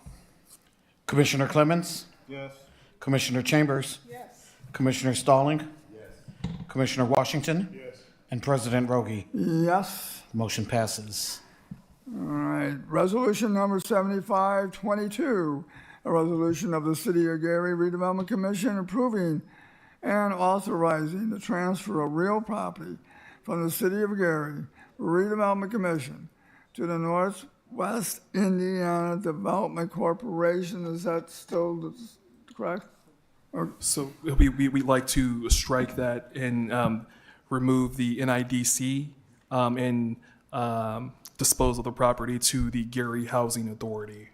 Commissioner Clemens, Yes. Commissioner Chambers, Yes. Commissioner Stalling, Commissioner Washington, Yes. and President Rogie. Yes. The motion passes. All right, resolution number 7522, a resolution of the City of Gary Redevelopment Commission approving and authorizing the transfer of real property from the City of Gary Redevelopment Commission to the Northwest Indiana Development Corporation. Is that still correct? So we'd like to strike that and remove the NIDC and dispose of the property to the Gary Housing Authority.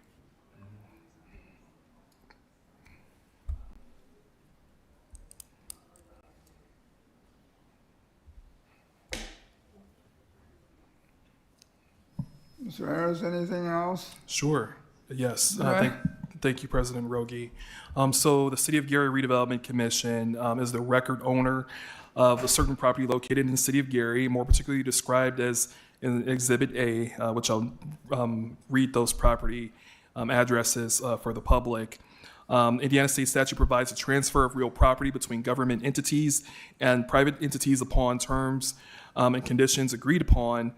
Mr. Harris, anything else? Sure. Yes. Right. Thank you, President Rogie. So the City of Gary Redevelopment Commission is the record owner of a certain property located in the City of Gary, more particularly described as in Exhibit A, which I'll read those property addresses for the public. Indiana State statute provides a transfer of real property between government entities and private entities upon terms and conditions agreed upon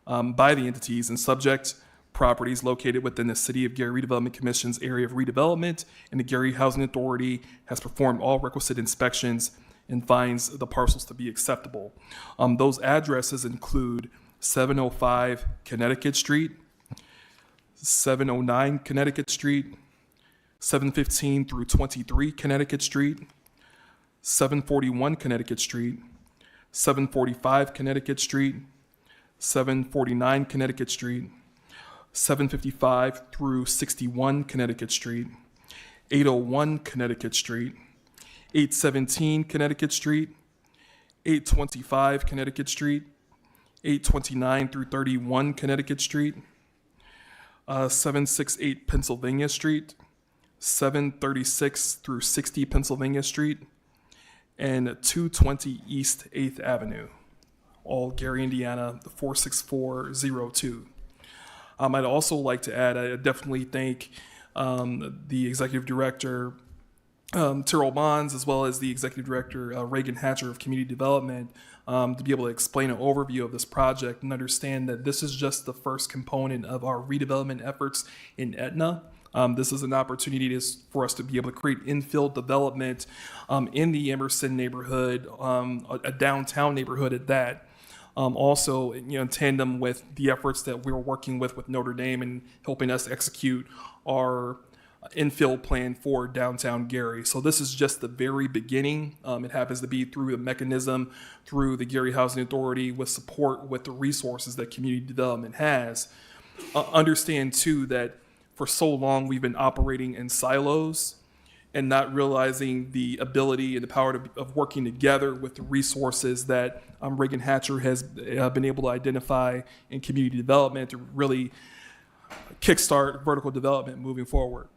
by the entities and subject properties located within the City of Gary Redevelopment Commission's area of redevelopment, and the Gary Housing Authority has performed all requisite inspections and finds the parcels to be acceptable. Those addresses include 705 Connecticut Street, 709 Connecticut Street, 715 through 23 Connecticut Street, 741 Connecticut Street, 745 Connecticut Street, 749 Connecticut Street, 755 through 61 Connecticut Street, 801 Connecticut Street, 817 Connecticut Street, 825 Connecticut Street, 829 through 31 Connecticut Street, 768 Pennsylvania Street, 736 through 60 Pennsylvania Street, and 220 East 8th Avenue, all Gary, Indiana, 46402. I'd also like to add, I definitely thank the executive director, Terrell Bonds, as well as the executive director, Reagan Hatcher of Community Development, to be able to explain an overview of this project and understand that this is just the first component of our redevelopment efforts in Etna. This is an opportunity for us to be able to create infill development in the Emerson neighborhood, a downtown neighborhood at that. Also, in tandem with the efforts that we were working with Notre Dame and helping us execute our infill plan for downtown Gary. So this is just the very beginning. It happens to be through the mechanism, through the Gary Housing Authority, with support with the resources that community development has. Understand too that for so long we've been operating in silos and not realizing the ability and the power of working together with the resources that Reagan Hatcher has been able to identify in community development to really kickstart vertical development moving forward.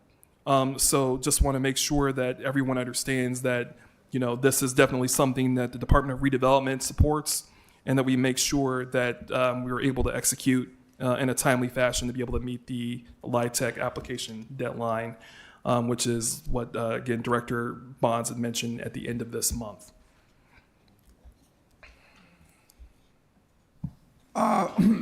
So just want to make sure that everyone understands that, this is definitely something that the Department of Redevelopment supports, and that we make sure that we are able to execute in a timely fashion to be able to meet the LIHTC application deadline, which is what, again, Director Bonds had mentioned at the end of this month.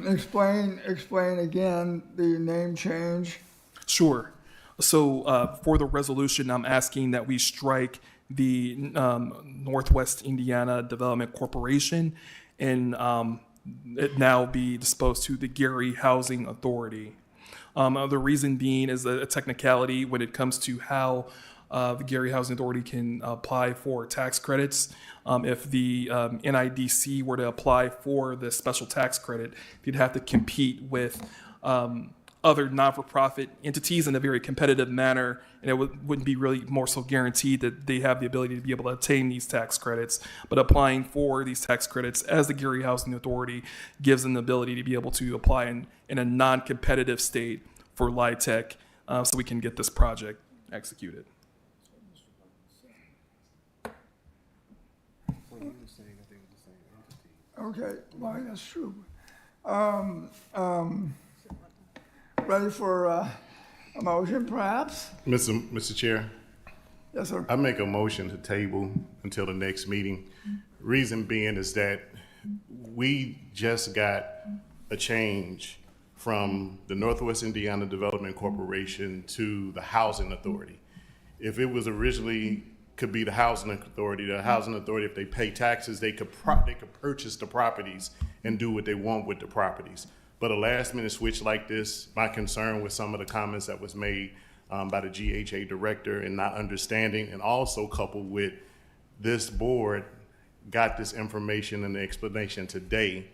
Explain again the name change. Sure. So for the resolution, I'm asking that we strike the Northwest Indiana Development Corporation and it now be disposed to the Gary Housing Authority. The reason being is a technicality when it comes to how the Gary Housing Authority can apply for tax credits. If the NIDC were to apply for the special tax credit, they'd have to compete with other non-for-profit entities in a very competitive manner, and it wouldn't be really more so guaranteed that they have the ability to be able to obtain these tax credits. But applying for these tax credits as the Gary Housing Authority gives them the ability to be able to apply in a non-competitive state for LIHTC, so we can get this project executed. Okay, well, that's true. Ready for a motion, perhaps? Mr. Chair, Yes, sir. I make a motion to table until the next meeting. Reason being is that we just got a change from the Northwest Indiana Development Corporation to the Housing Authority. If it was originally could be the Housing Authority, if they pay taxes, they could purchase the properties and do what they want with the properties. But a last minute switch like this, my concern with some of the comments that was made by the GHA director and not understanding, and also coupled with this board got this information and the explanation today,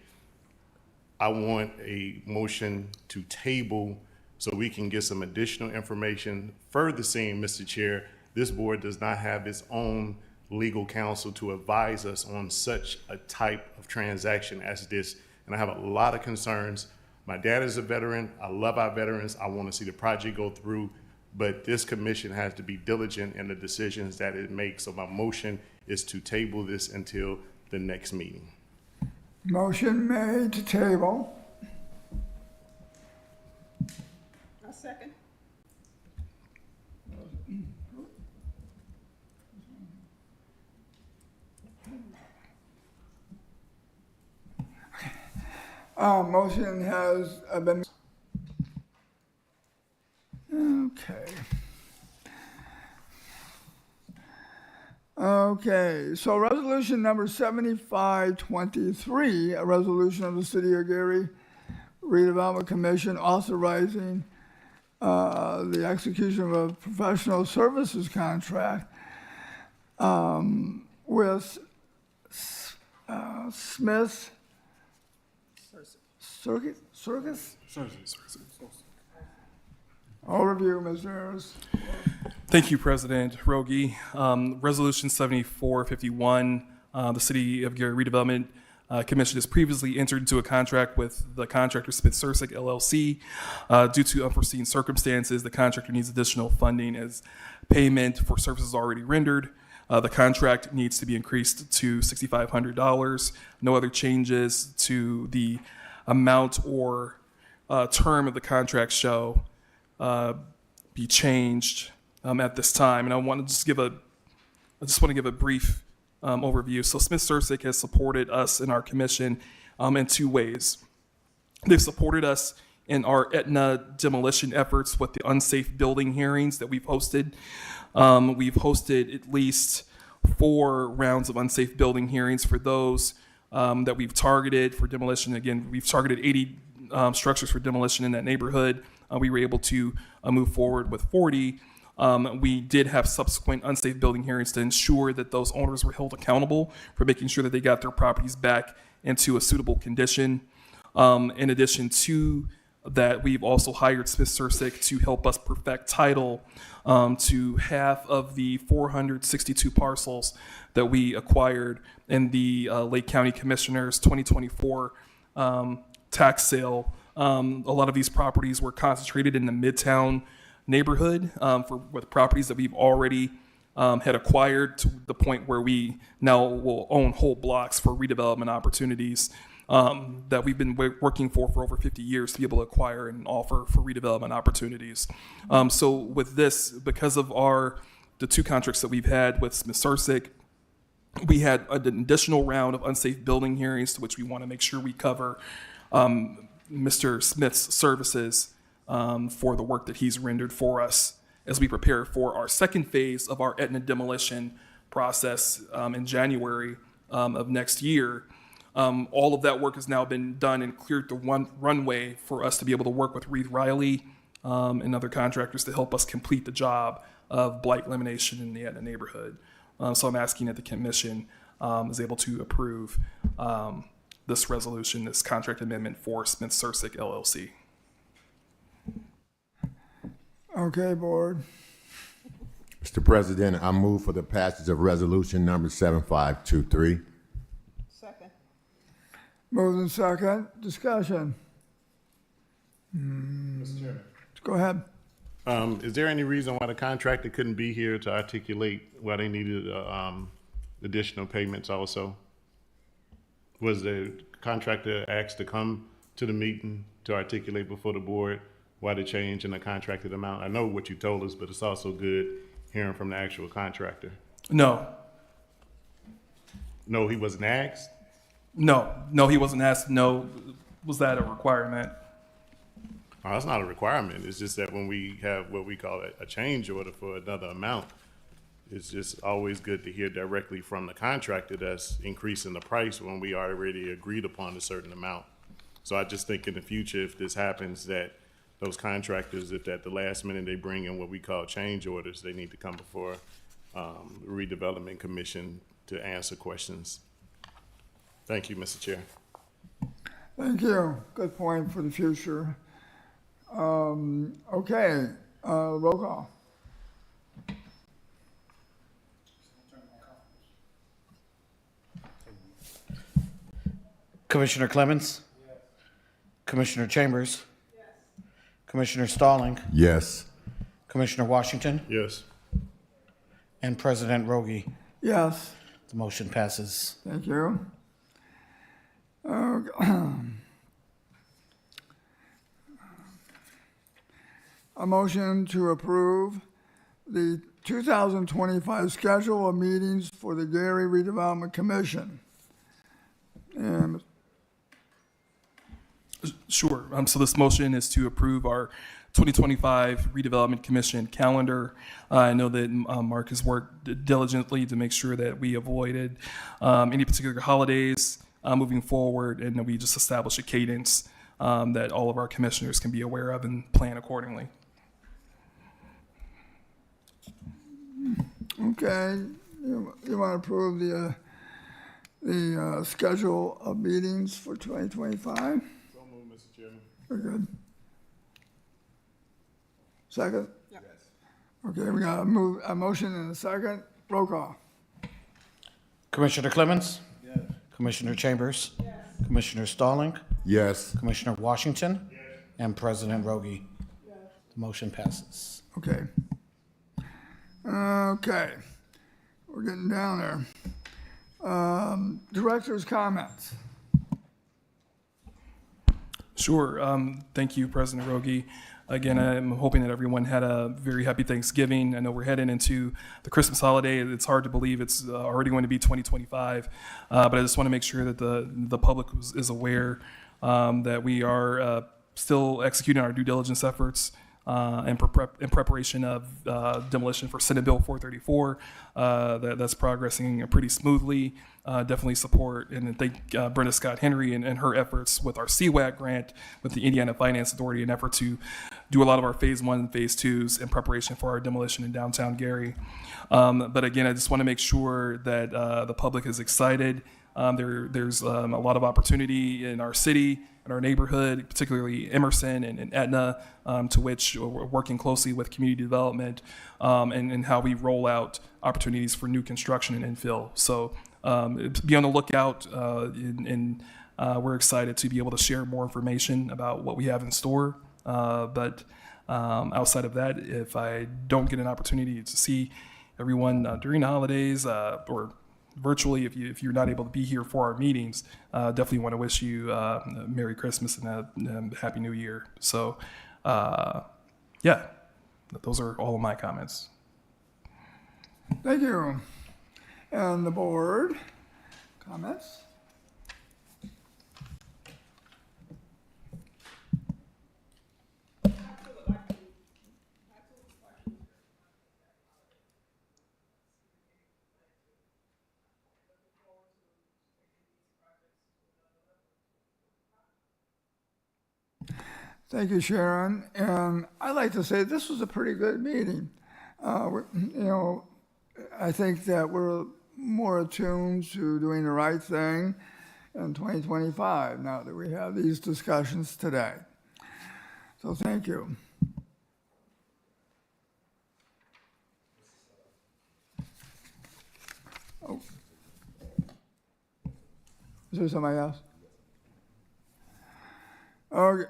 I want a motion to table so we can get some additional information. Further seeing, Mr. Chair, this board does not have its own legal counsel to advise us on such a type of transaction as this. And I have a lot of concerns. My dad is a veteran. I love our veterans. I want to see the project go through, but this commission has to be diligent in the decisions that it makes. So my motion is to table this until the next meeting. Motion made to table. A second. Motion has been. Okay. Okay, so resolution number 7523, a resolution of the City of Gary Redevelopment Commission authorizing the execution of a professional services contract with Smith Circus? Overview, Mr. Harris. Thank you, President Rogi. Resolution 7451, the City of Gary Redevelopment Commission has previously entered into a contract with the contractor Smith Sursick LLC. Due to unforeseen circumstances, the contractor needs additional funding as payment for services already rendered. The contract needs to be increased to $6,500. No other changes to the amount or term of the contract shall be changed at this time. And I want to just give a brief overview. So Smith Sursick has supported us in our commission in two ways. They've supported us in our Aetna demolition efforts with the unsafe building hearings that we've hosted. We've hosted at least 4 rounds of unsafe building hearings for those that we've targeted for demolition. Again, we've targeted 80 structures for demolition in that neighborhood. We were able to move forward with 40. We did have subsequent unsafe building hearings to ensure that those owners were held accountable for making sure that they got their properties back into a suitable condition. In addition to that, we've also hired Smith Sursick to help us perfect title to half of the 462 parcels that we acquired in the Lake County Commissioner's 2024 tax sale. A lot of these properties were concentrated in the Midtown neighborhood with properties that we've already had acquired to the point where we now will own whole blocks for redevelopment opportunities that we've been working for over 50 years to be able to acquire and offer for redevelopment opportunities. So with this, because of the 2 contracts that we've had with Smith Sursick, we had an additional round of unsafe building hearings to which we want to make sure we cover Mr. Smith's services for the work that he's rendered for us as we prepare for our second phase of our Aetna demolition process in January of next year. All of that work has now been done and cleared the runway for us to be able to work with Reed Riley and other contractors to help us complete the job of blight elimination in the Aetna neighborhood. So I'm asking that the commission is able to approve this resolution, this contract amendment for Smith Sursick LLC. Okay, board. Mr. President, I move for the passage of resolution number 7523. Second. Moved in second. Discussion. Mr. Chairman. Go ahead. Is there any reason why the contractor couldn't be here to articulate why they needed additional payments also? Was the contractor asked to come to the meeting to articulate before the board why the change in the contracted amount? I know what you told us, but it's also good hearing from the actual contractor. No, No, he wasn't asked? no, he wasn't asked. No, was that a requirement? No, that's not a requirement. It's just that when we have what we call a change order for another amount, it's just always good to hear directly from the contractor that's increasing the price when we already agreed upon a certain amount. So I just think in the future, if this happens, that those contractors, if at the last minute they bring in what we call change orders, they need to come before the Redevelopment Commission to answer questions. Thank you, Mr. Chair. Thank you. Good point for the future. Okay, roll call. Commissioner Clemens? Yes. Commissioner Chambers? Yes. Commissioner Stalling? Yes. Commissioner Washington? Yes. And President Rogie? Yes. The motion passes. Thank you. A motion to approve the 2025 schedule of meetings for the Gary Redevelopment Commission. And Sure. So this motion is to approve our 2025 Redevelopment Commission calendar. I know that Mark has worked diligently to make sure that we avoided any particular holidays moving forward, and that we just establish a cadence that all of our commissioners can be aware of and plan accordingly. okay, you want to approve the schedule of meetings for 2025? So moved, Mr. Chairman. Very good. Second? Yes. Okay, we got a motion and a second. Roll call. Commissioner Clemens? Yes. Commissioner Chambers. Commissioner Stalling. Yes. Commissioner Washington. And President Rogie. The motion passes. Okay. Okay. We're getting down there. Director's comments. Sure. Thank you, President Rogie. Again, I'm hoping that everyone had a very happy Thanksgiving. I know we're heading into the Christmas holiday. It's hard to believe it's already going to be 2025, but I just want to make sure that the public is aware that we are still executing our due diligence efforts in preparation of demolition for Senate Bill 434. That's progressing pretty smoothly. Definitely support and thank Brenda Scott Henry and her efforts with our CWAC grant with the Indiana Finance Authority, an effort to do a lot of our phase 1 and phase 2s in preparation for our demolition in downtown Gary. But again, I just want to make sure that the public is excited. There's a lot of opportunity in our city, in our neighborhood, particularly Emerson and Etna, to which we're working closely with community development and how we roll out opportunities for new construction and infill. So be on the lookout, and we're excited to be able to share more information about what we have in store. But outside of that, if I don't get an opportunity to see everyone during the holidays or virtually, if you're not able to be here for our meetings, definitely want to wish you a Merry Christmas and a Happy New Year. So, yeah, those are all of my comments. Thank you. And the board, comments? Thank you, Sharon. And I'd like to say this was a pretty good meeting. I think that we're more attuned to doing the right thing in 2025 now that we have these discussions today. So thank you. Oh. Is there somebody else? Okay.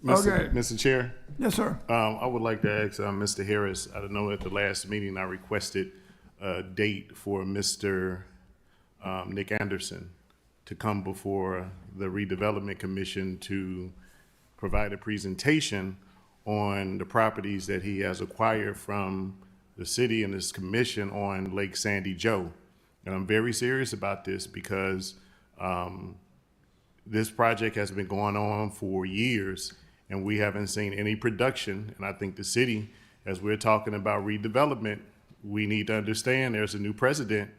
Okay. Mr. Chair, Yes, sir. I would like to ask Mr. Harris, I don't know, at the last meeting I requested a date for Mr. Nick Anderson to come before the Redevelopment Commission to provide a presentation on the properties that he has acquired from the city and his commission on Lake Sandy Joe. And I'm very serious about this because this project has been going on for years and we haven't seen any production. And I think the city, as we're talking about redevelopment, we need to understand there's a new president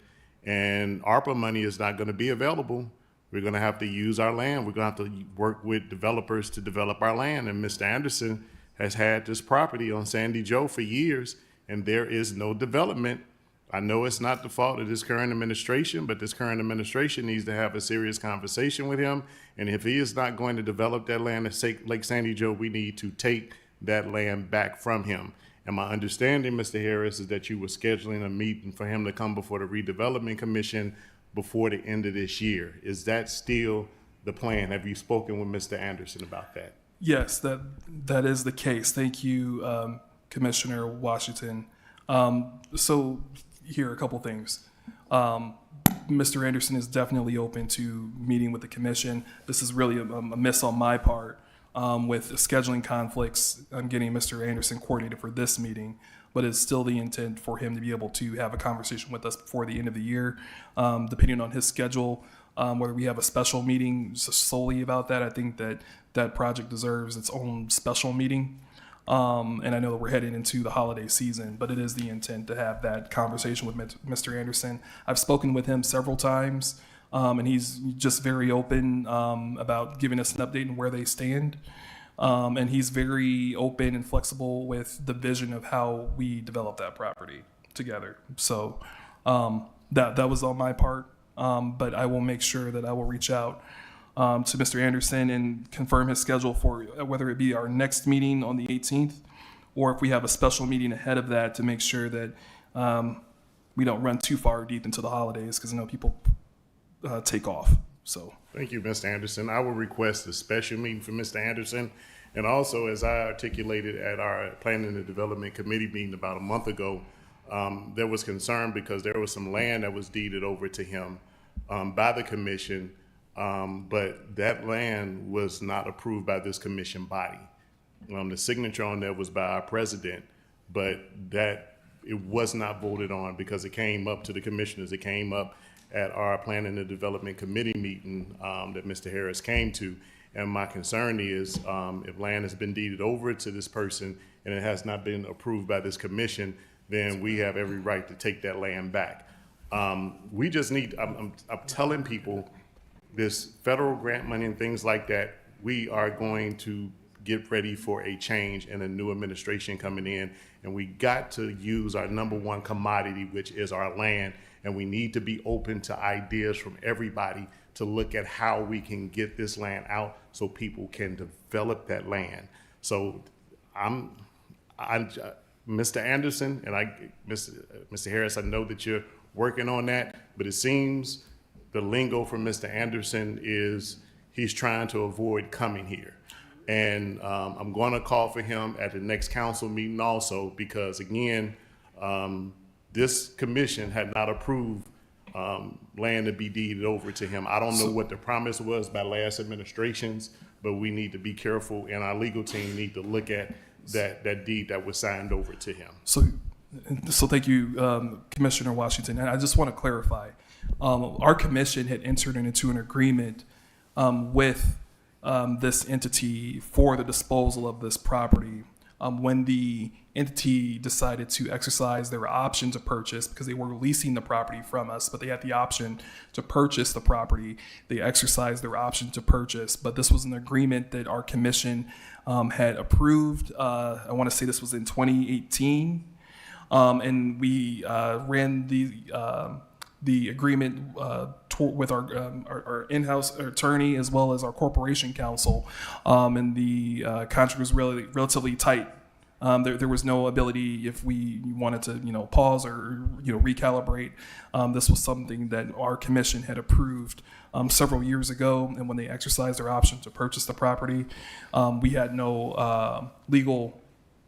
and ARPA money is not going to be available. We're going to have to use our land. We're going to have to work with developers to develop our land. And Mr. Anderson has had this property on Sandy Joe for years and there is no development. I know it's not the fault of this current administration, but this current administration needs to have a serious conversation with him. And if he is not going to develop that land at Lake Sandy Joe, we need to take that land back from him. And my understanding, Mr. Harris, is that you were scheduling a meeting for him to come before the Redevelopment Commission before the end of this year. Is that still the plan? Have you spoken with Mr. Anderson about that? Yes, that is the case. Thank you, Commissioner Washington. So here are a couple things. Mr. Anderson is definitely open to meeting with the commission. This is really a miss on my part with scheduling conflicts. I'm getting Mr. Anderson coordinated for this meeting, but it's still the intent for him to be able to have a conversation with us before the end of the year, depending on his schedule. Whether we have a special meeting solely about that, I think that project deserves its own special meeting. And I know that we're heading into the holiday season, but it is the intent to have that conversation with Mr. Anderson. I've spoken with him several times, and he's just very open about giving us an update on where they stand. And he's very open and flexible with the vision of how we develop that property together. So that was on my part, but I will make sure that I will reach out to Mr. Anderson and confirm his schedule for whether it be our next meeting on the 18th or if we have a special meeting ahead of that to make sure that we don't run too far deep into the holidays, because I know people take off. So. Thank you, Mr. Anderson. I will request a special meeting for Mr. Anderson. And also, as I articulated at our Planning and Development Committee meeting about a month ago, there was concern because there was some land that was deeded over to him by the commission, but that land was not approved by this commission body. The signature on there was by our president, but that it was not voted on because it came up to the commissioners. It came up at our Planning and Development Committee meeting that Mr. Harris came to. And my concern is if land has been deeded over to this person and it has not been approved by this commission, then we have every right to take that land back. We just need, I'm telling people, this federal grant money and things like that, we are going to get ready for a change and a new administration coming in. And we got to use our number one commodity, which is our land. And we need to be open to ideas from everybody to look at how we can get this land out so people can develop that land. So Mr. Anderson and Mr. Harris, I know that you're working on that, but it seems the lingo from Mr. Anderson is he's trying to avoid coming here. And I'm going to call for him at the next council meeting also because, again, this commission had not approved land to be deeded over to him. I don't know what the promise was by last administrations, but we need to be careful, and our legal team need to look at that deed that was signed over to him. So thank you, Commissioner Washington. And I just want to clarify, our commission had entered into an agreement with this entity for the disposal of this property. When the entity decided to exercise their option to purchase, because they were leasing the property from us, but they had the option to purchase the property, they exercised their option to purchase. But this was an agreement that our commission had approved. I want to say this was in 2018. And we ran the agreement with our in-house attorney as well as our corporation counsel, and the contract was relatively tight. There was no ability if we wanted to, pause or recalibrate. This was something that our commission had approved several years ago, and when they exercised their option to purchase the property, we had no legal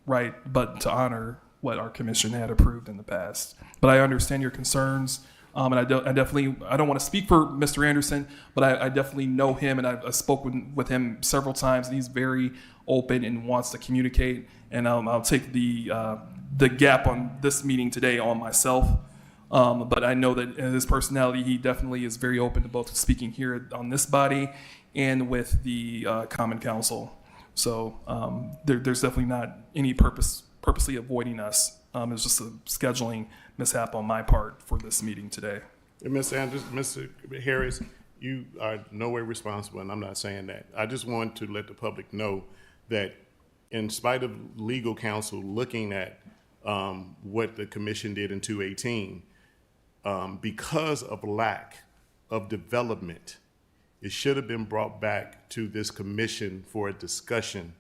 right but to honor what our commission had approved in the past. But I understand your concerns. And I don't want to speak for Mr. Anderson, but I definitely know him, and I've spoken with him several times, and he's very open and wants to communicate. And I'll take the gap on this meeting today on myself. But I know that in his personality, he definitely is very open to both speaking here on this body and with the Common Council. So there's definitely not any purposely avoiding us. It's just a scheduling mishap on my part for this meeting today. And Mr. Anderson, Mr. Harris, you are no way responsible, and I'm not saying that. I just want to let the public know that in spite of legal counsel looking at what the commission did in 2018, because of lack of development, it should have been brought back to this commission for a discussion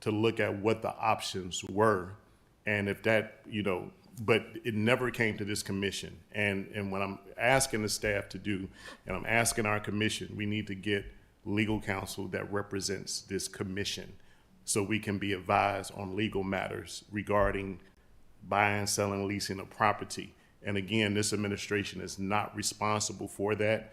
to look at what the options were. And if that, but it never came to this commission. And what I'm asking the staff to do, and I'm asking our commission, we need to get legal counsel that represents this commission so we can be advised on legal matters regarding buying, selling, leasing of property. And again, this administration is not responsible for that.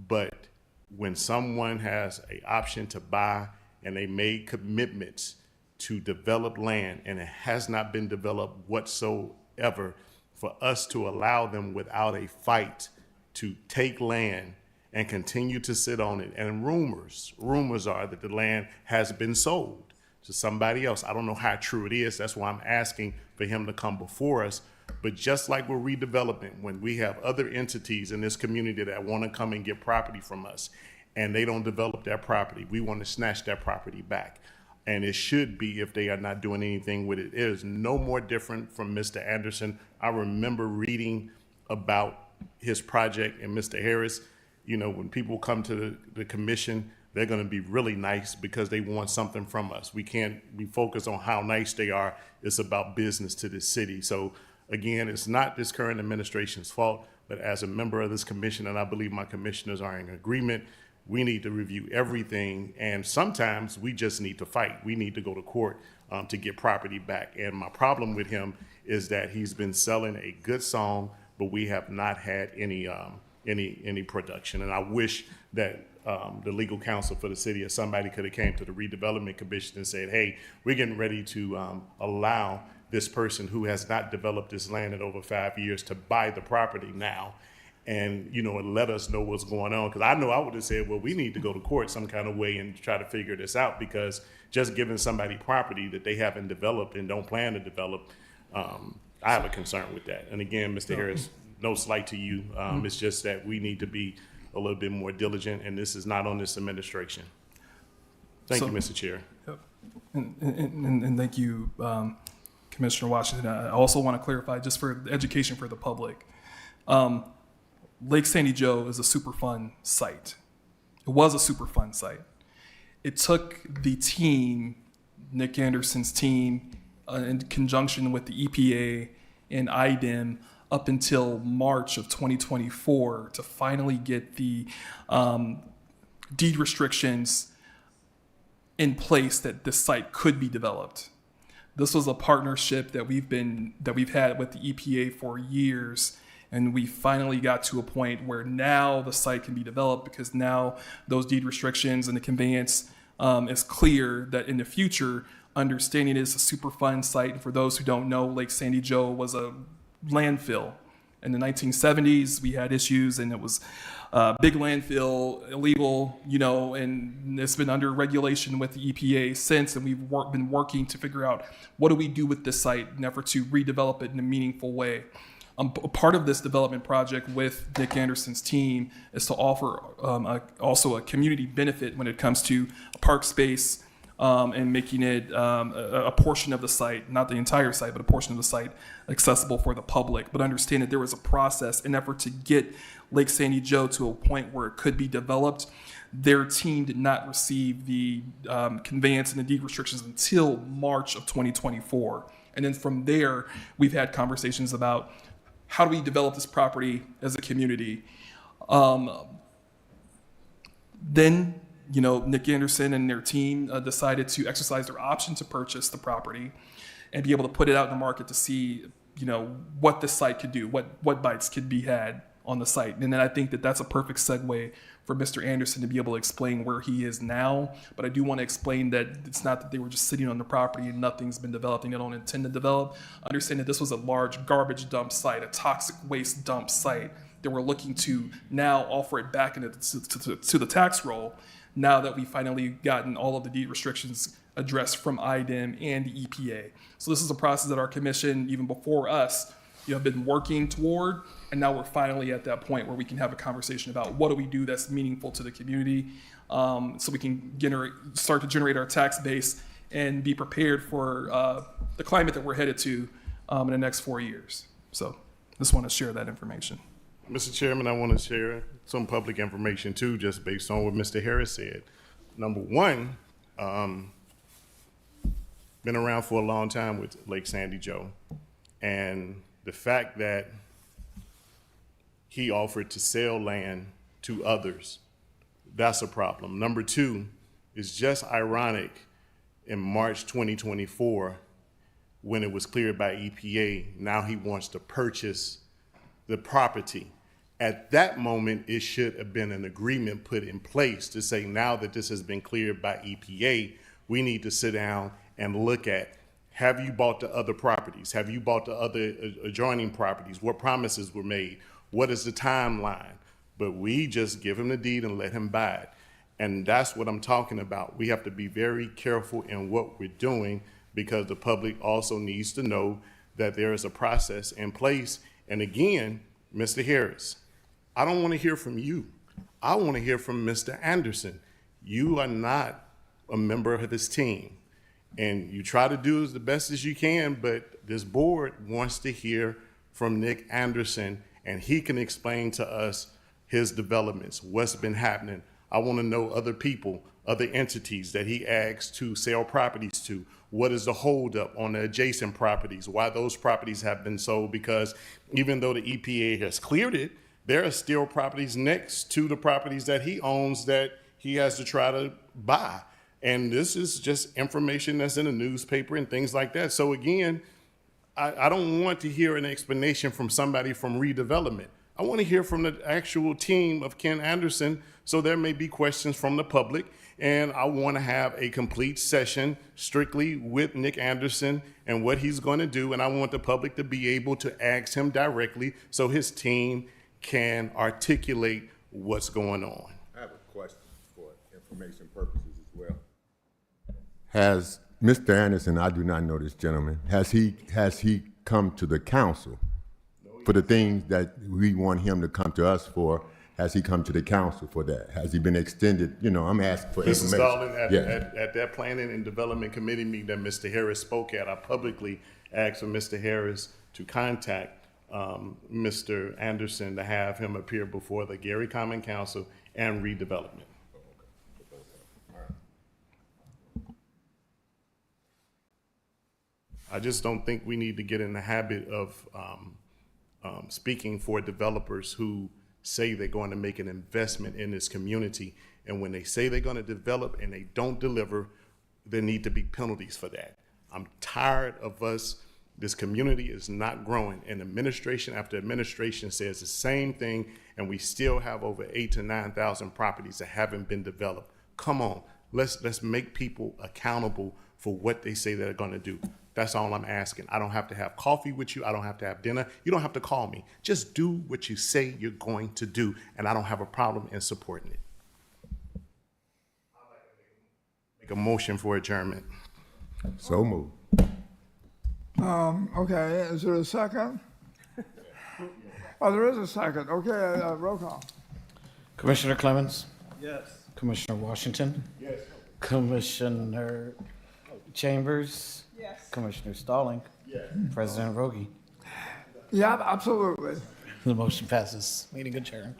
But when someone has an option to buy and they made commitments to develop land and it has not been developed whatsoever, for us to allow them without a fight to take land and continue to sit on it. And rumors are that the land has been sold to somebody else. I don't know how true it is. That's why I'm asking for him to come before us. But just like with redevelopment, when we have other entities in this community that want to come and get property from us and they don't develop that property, we want to snatch that property back. And it should be if they are not doing anything with it. It is no more different from Mr. Anderson. I remember reading about his project, and Mr. Harris, when people come to the commission, they're going to be really nice because they want something from us. We can't be focused on how nice they are. It's about business to this city. So again, it's not this current administration's fault, But as a member of this commission, and I believe my commissioners are in agreement, we need to review everything, and sometimes we just need to fight. We need to go to court to get property back. And my problem with him is that he's been selling a good song, but we have not had any production. And I wish that the legal counsel for the city or somebody could have came to the Redevelopment Commission and said, hey, we're getting ready to allow this person who has not developed this land in over 5 years to buy the property now. And, and let us know what's going on. Because I know I would have said, well, we need to go to court some kind of way and try to figure this out, because just giving somebody property that they haven't developed and don't plan to develop, I have a concern with that. And again, Mr. Harris, no slight to you. It's just that we need to be a little bit more diligent, and this is not on this administration. Thank you, Mr. Chair. Yep. And thank you, Commissioner Washington. I also want to clarify, just for education for the public, Lake Sandy Joe is a Superfund site. It was a Superfund site. It took the team, Nick Anderson's team, in conjunction with the EPA and IDEM, up until March of 2024 to finally get the deed restrictions in place that this site could be developed. This was a partnership that we've had with the EPA for years. And we finally got to a point where now the site can be developed, because now those deed restrictions and the conveyance is clear that in the future, understanding it is a Superfund site. And for those who don't know, Lake Sandy Joe was a landfill. In the 1970s, we had issues, and it was a big landfill, illegal, and it's been under regulation with the EPA since. And we've been working to figure out, what do we do with this site in an effort to redevelop it in a meaningful way. Part of this development project with Nick Anderson's team is to offer also a community benefit when it comes to park space and making it a portion of the site, not the entire site, but a portion of the site accessible for the public. But understand that there was a process in effort to get Lake Sandy Joe to a point where it could be developed. Their team did not receive the conveyance and the deed restrictions until March of 2024. And then from there, we've had conversations about, how do we develop this property as a community? Then, Nick Anderson and their team decided to exercise their option to purchase the property and be able to put it out in the market to see, what the site could do, what bites could be had on the site. And then I think that that's a perfect segue for Mr. Anderson to be able to explain where he is now. But I do want to explain that it's not that they were just sitting on the property and nothing's been developing. They don't intend to develop. Understand that this was a large garbage dump site, a toxic waste dump site that we're looking to now offer it back into to the tax roll, now that we've finally gotten all of the deed restrictions addressed from IDEM and the EPA. So this is a process that our commission, even before us, have been working toward, and now we're finally at that point where we can have a conversation about, what do we do that's meaningful to the community, so we can start to generate our tax base and be prepared for the climate that we're headed to in the next 4 years. So just want to share that information. Mr. Chairman, I want to share some public information too, just based on what Mr. Harris said. Number one, been around for a long time with Lake Sandy Joe, and the fact that he offered to sell land to others, that's a problem. Number two, is just ironic, in March 2024, when it was cleared by EPA, now he wants to purchase the property. At that moment, it should have been an agreement put in place to say, now that this has been cleared by EPA, we need to sit down and look at, have you bought the other properties? Have you bought the other adjoining properties? What promises were made? What is the timeline? But we just give him the deed and let him buy it. And that's what I'm talking about. We have to be very careful in what we're doing, because the public also needs to know that there is a process in place. And again, Mr. Harris, I don't want to hear from you. I want to hear from Mr. Anderson. You are not a member of his team. And you try to do as the best as you can, but this board wants to hear from Nick Anderson, and he can explain to us his developments, what's been happening. I want to know other people, other entities that he asks to sell properties to, what is the holdup on the adjacent properties, why those properties have been sold, because even though the EPA has cleared it, there are still properties next to the properties that he owns that he has to try to buy. And this is just information that's in the newspaper and things like that. So again, I don't want to hear an explanation from somebody from redevelopment. I want to hear from the actual team of Ken Anderson, so there may be questions from the public. And I want to have a complete session strictly with Nick Anderson and what he's going to do. And I want the public to be able to ask him directly so his team can articulate what's going on. I have a question for information purposes as well. Has Mr. Anderson, I do not know this gentleman, has he come to the council for the things that we want him to come to us for? Has he come to the council for that? Has he been extended? You know, I'm asking for Mr. information. Stalin, at that Planning and Development Committee meeting that Mr. Harris spoke at, I publicly asked for Mr. Harris to contact Mr. Anderson to have him appear before the Gary Common Council and Redevelopment. I just don't think we need to get in the habit of speaking for developers who say they're going to make an investment in this community. And when they say they're going to develop and they don't deliver, there need to be penalties for that. I'm tired of us. This community is not growing, and administration after administration says the same thing, and we still have over 8,000 to 9,000 properties that haven't been developed. Come on, let's make people accountable for what they say they're going to do. That's all I'm asking. I don't have to have coffee with you. I don't have to have dinner. You don't have to call me. Just do what you say you're going to do, and I don't have a problem in supporting it. I'd like to make a motion for adjournment. So moved. Okay, is there a second? Oh, there is a second. Okay, roll call. Commissioner Clemens? Yes. Commissioner Washington? Yes. Commissioner Chambers? Yes. Commissioner Stalling? Yes. President Rogie? Yeah, absolutely. The motion passes. Meeting adjourned.